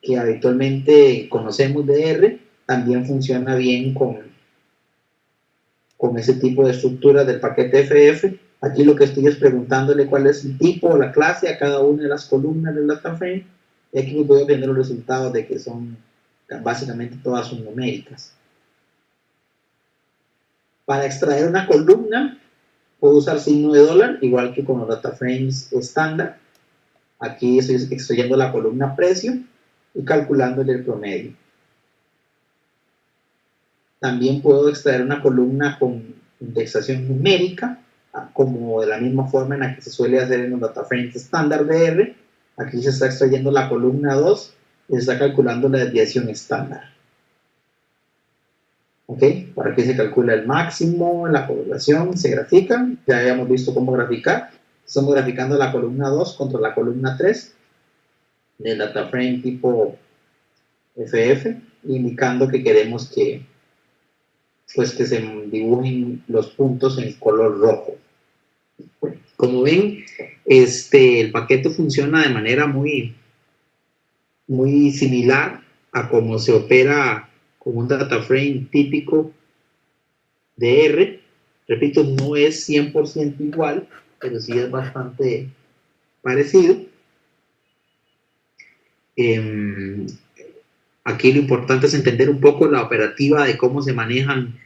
que habitualmente conocemos de R, también funciona bien con ese tipo de estructura del paquete FF. Aquí lo que estoy es preguntándole cuál es el tipo o la clase a cada una de las columnas del dataframe, y aquí voy a obtener los resultados de que son básicamente todas son numéricas. Para extraer una columna, puedo usar signo de dólar, igual que con los dataframes estándar. Aquí estoy extrayendo la columna precio y calculándole el promedio. También puedo extraer una columna con indexación numérica, como de la misma forma en la que se suele hacer en los dataframes estándar de R. Aquí se está extrayendo la columna 2 y se está calculando la desviación estándar. ¿Ok? Para que se calcula el máximo, la población, se grafica. Ya habíamos visto cómo graficar. Estamos graficando la columna 2 contra la columna 3 del dataframe tipo FF, indicando que queremos que se dibujen los puntos en color rojo. Como ven, el paquete funciona de manera muy similar a cómo se opera con un dataframe típico de R. Repito, no es 100% igual, pero sí es bastante parecido. Aquí lo importante es entender un poco la operativa de cómo se manejan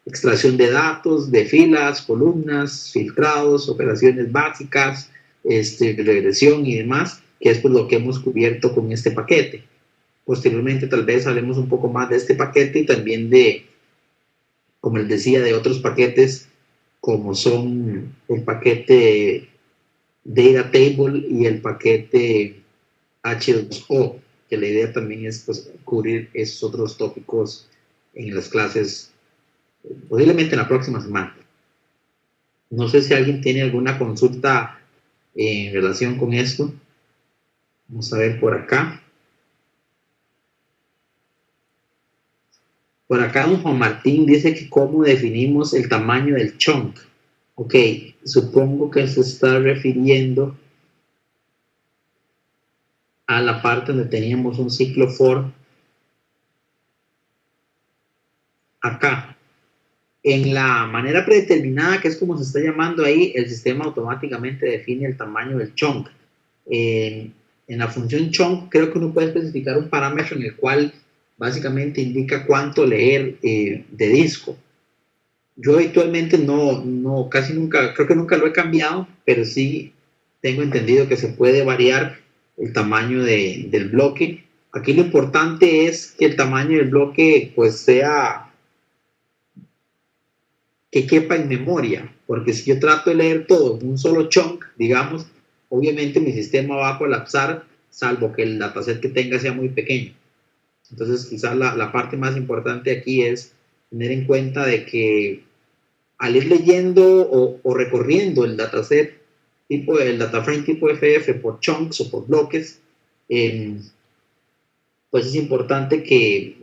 extracción de datos, de filas, columnas, filtrados, operaciones básicas, regresión y demás, que es por lo que hemos cubierto con este paquete. Posteriormente tal vez hablemos un poco más de este paquete y también de, como les decía, de otros paquetes como son el paquete Data Table y el paquete H2O, que la idea también es cubrir esos otros tópicos en las clases, posiblemente en la próxima semana. No sé si alguien tiene alguna consulta en relación con esto. Vamos a ver por acá. Por acá don Juan Martín dice que cómo definimos el tamaño del chunk. Ok, supongo que se está refiriendo a la parte donde teníamos un ciclo for acá. En la manera predeterminada, que es como se está llamando ahí, el sistema automáticamente define el tamaño del chunk. En la función chunk creo que uno puede especificar un parámetro en el cual básicamente indica cuánto leer de disco. Yo habitualmente casi nunca, creo que nunca lo he cambiado, pero sí tengo entendido que se puede variar el tamaño del bloque. Aquí lo importante es que el tamaño del bloque sea que quepa en memoria, porque si yo trato de leer todo en un solo chunk, digamos, obviamente mi sistema va a colapsar, salvo que el dataset que tenga sea muy pequeño. Entonces quizás la parte más importante aquí es tener en cuenta de que al ir leyendo o recorriendo el dataset, el dataframe tipo FF por chunks o por bloques, pues es importante que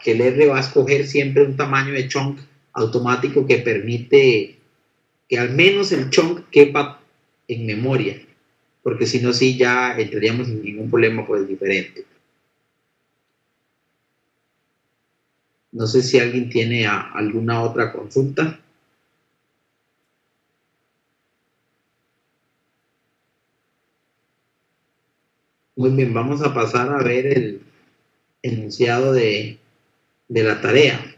el R va a escoger siempre un tamaño de chunk automático que permite que al menos el chunk quepa en memoria, porque si no, sí ya entraríamos en ningún problema pues diferente. No sé si alguien tiene alguna otra consulta. Muy bien, vamos a pasar a ver el enunciado de la tarea.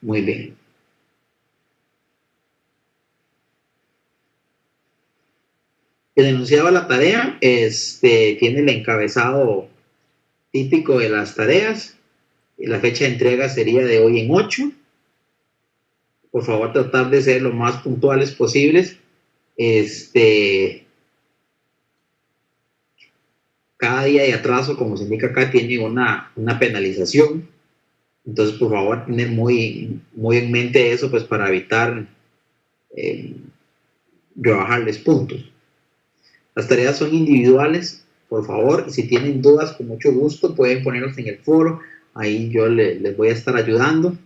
Muy bien. El enunciado de la tarea tiene el encabezado típico de las tareas. Y la fecha de entrega sería de hoy en 8. Por favor, tratar de ser lo más puntuales posibles. Cada día de atraso, como se indica acá, tiene una penalización. Entonces, por favor, tener muy en mente eso, pues para evitar rebajarles puntos. Las tareas son individuales. Por favor, si tienen dudas, con mucho gusto pueden ponerlos en el foro. Ahí yo les voy a estar ayudando.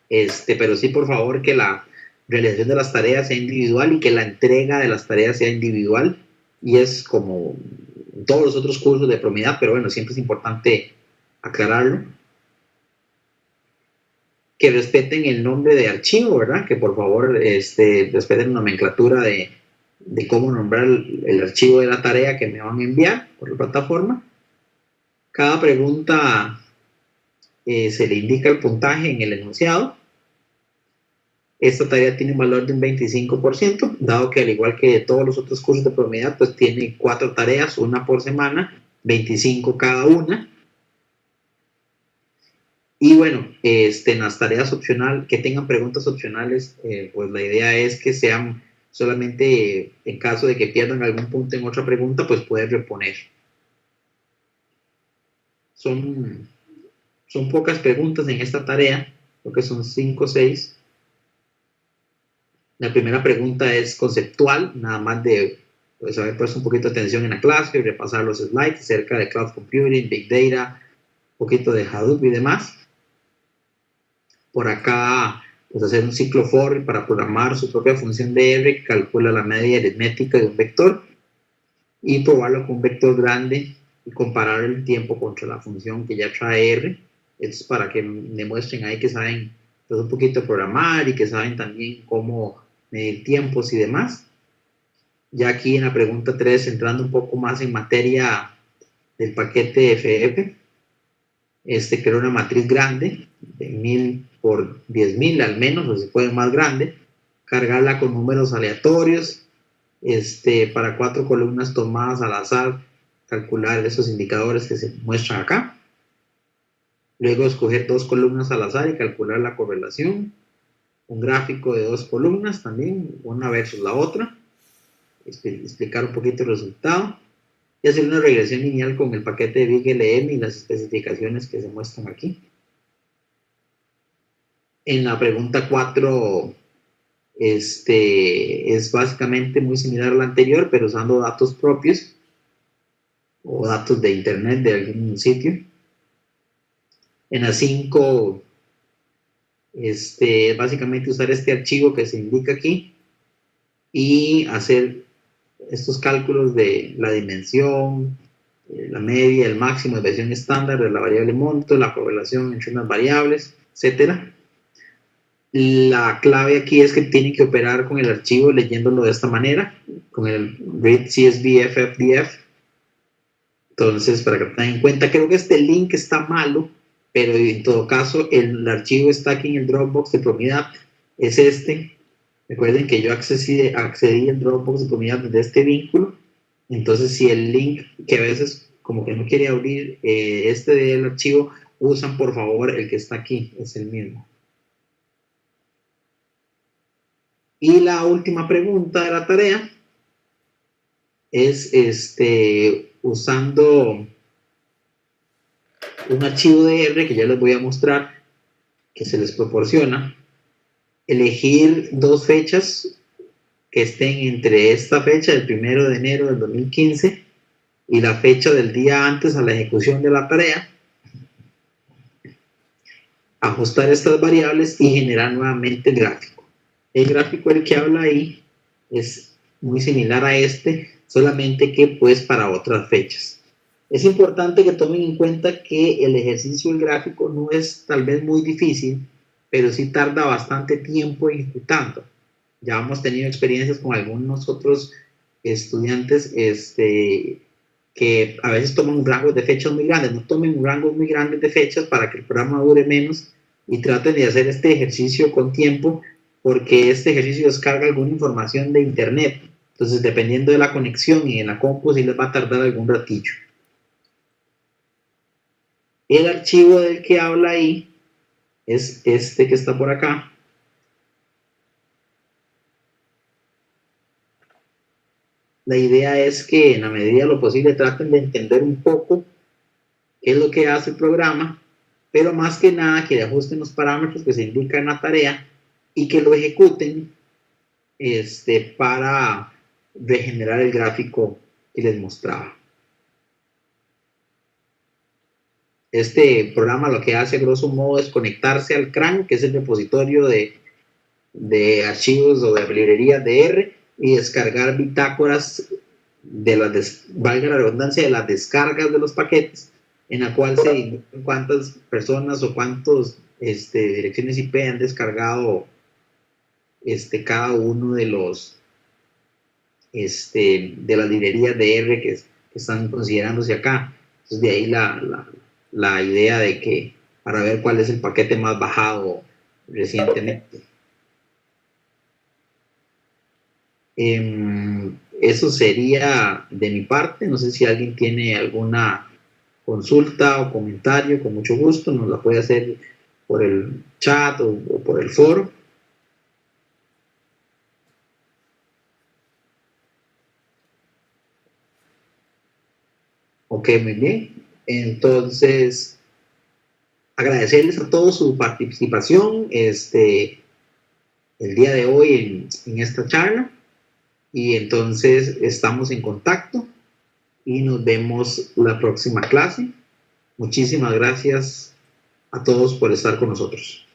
Pero sí, por favor, que la realización de las tareas sea individual y que la entrega de las tareas sea individual. Y es como en todos los otros cursos de Promidad, pero bueno, siempre es importante aclararlo. Que respeten el nombre de archivo, ¿verdad? Que por favor respeten la nomenclatura de cómo nombrar el archivo de la tarea que me van a enviar por la plataforma. Cada pregunta se le indica el puntaje en el enunciado. Esta tarea tiene un valor de un 25%, dado que al igual que todos los otros cursos de Promidad, pues tiene 4 tareas, una por semana, 25 cada una. Y bueno, en las tareas opcionales, que tengan preguntas opcionales, pues la idea es que sean solamente en caso de que pierdan algún punto en otra pregunta, pues poder reponer. Son pocas preguntas en esta tarea, creo que son 5 o 6. La primera pregunta es conceptual, nada más de pues, haber puesto un poquito de atención en la clase y repasar los slides acerca de Cloud Computing, Big Data, un poquito de Hadoop y demás. Por acá, pues hacer un ciclo for para programar su propia función de R que calcula la media aritmética de un vector y probarlo con un vector grande y comparar el tiempo contra la función que ya trae R. Esto es para que demuestren ahí que saben pues, un poquito programar y que saben también cómo medir tiempos y demás. Ya aquí en la pregunta 3, entrando un poco más en materia del paquete FF, crea una matriz grande de 1000 por 10.000 al menos, o si puede más grande, cargarla con números aleatorios, para 4 columnas tomadas al azar, calcular esos indicadores que se muestran acá. Luego escoger 2 columnas al azar y calcular la correlación. Un gráfico de 2 columnas también, una versus la otra. Explicar un poquito el resultado. Y hacer una regresión lineal con el paquete de BigLM y las especificaciones que se muestran aquí. En la pregunta 4, es básicamente muy similar a la anterior, pero usando datos propios o datos de internet de algún sitio. En la 5, básicamente usar este archivo que se indica aquí y hacer estos cálculos de la dimensión, la media, el máximo de versión estándar de la variable monto, la correlación entre unas variables, etcétera. La clave aquí es que tienen que operar con el archivo leyéndolo de esta manera, con el read CSV FFDF. Entonces, para que tengan en cuenta, creo que este link está malo, pero en todo caso, el archivo está aquí en el Dropbox de Promidad, es este. Recuerden que yo accedí al Dropbox de Promidad desde este vínculo. Entonces, si el link, que a veces como que no quiere abrir del archivo, usan por favor el que está aquí, es el mismo. Y la última pregunta de la tarea es usando un archivo de R que ya les voy a mostrar, que se les proporciona, elegir 2 fechas que estén entre esta fecha, el 1 de enero del 2015, y la fecha del día antes a la ejecución de la tarea. ajustar estas variables y generar nuevamente el gráfico. El gráfico el que habla ahí es muy similar a este, solamente que pues para otras fechas. Es importante que tomen en cuenta que el ejercicio del gráfico no es tal vez muy difícil, pero sí tarda bastante tiempo ejecutando. Ya hemos tenido experiencias con algunos otros estudiantes que a veces toman un rango de fechas muy grandes. No tomen un rango muy grande de fechas para que el programa dure menos y traten de hacer este ejercicio con tiempo, porque este ejercicio descarga alguna información de internet. Entonces, dependiendo de la conexión y en la compu, sí les va a tardar algún ratillo. El archivo del que habla ahí es este que está por acá. La idea es que en la medida de lo posible traten de entender un poco qué es lo que hace el programa, pero más que nada que le ajusten los parámetros que se indican en la tarea y que lo ejecuten para regenerar el gráfico que les mostraba. Este programa lo que hace a grosso modo es conectarse al CRAN, que es el repositorio de archivos o de librerías de R, y descargar bitácoras de las, valga la redundancia, de las descargas de los paquetes, en la cual se indican cuántas personas o cuántas direcciones IP han descargado cada uno de los de las librerías de R que están considerándose acá. Entonces de ahí la idea de que para ver cuál es el paquete más bajado recientemente. Eso sería de mi parte. No sé si alguien tiene alguna consulta o comentario, con mucho gusto nos la puede hacer por el chat o por el foro. Ok, muy bien. Entonces, agradecerles a todos su participación el día de hoy en esta charla. Y entonces estamos en contacto y nos vemos la próxima clase. Muchísimas gracias a todos por estar con nosotros.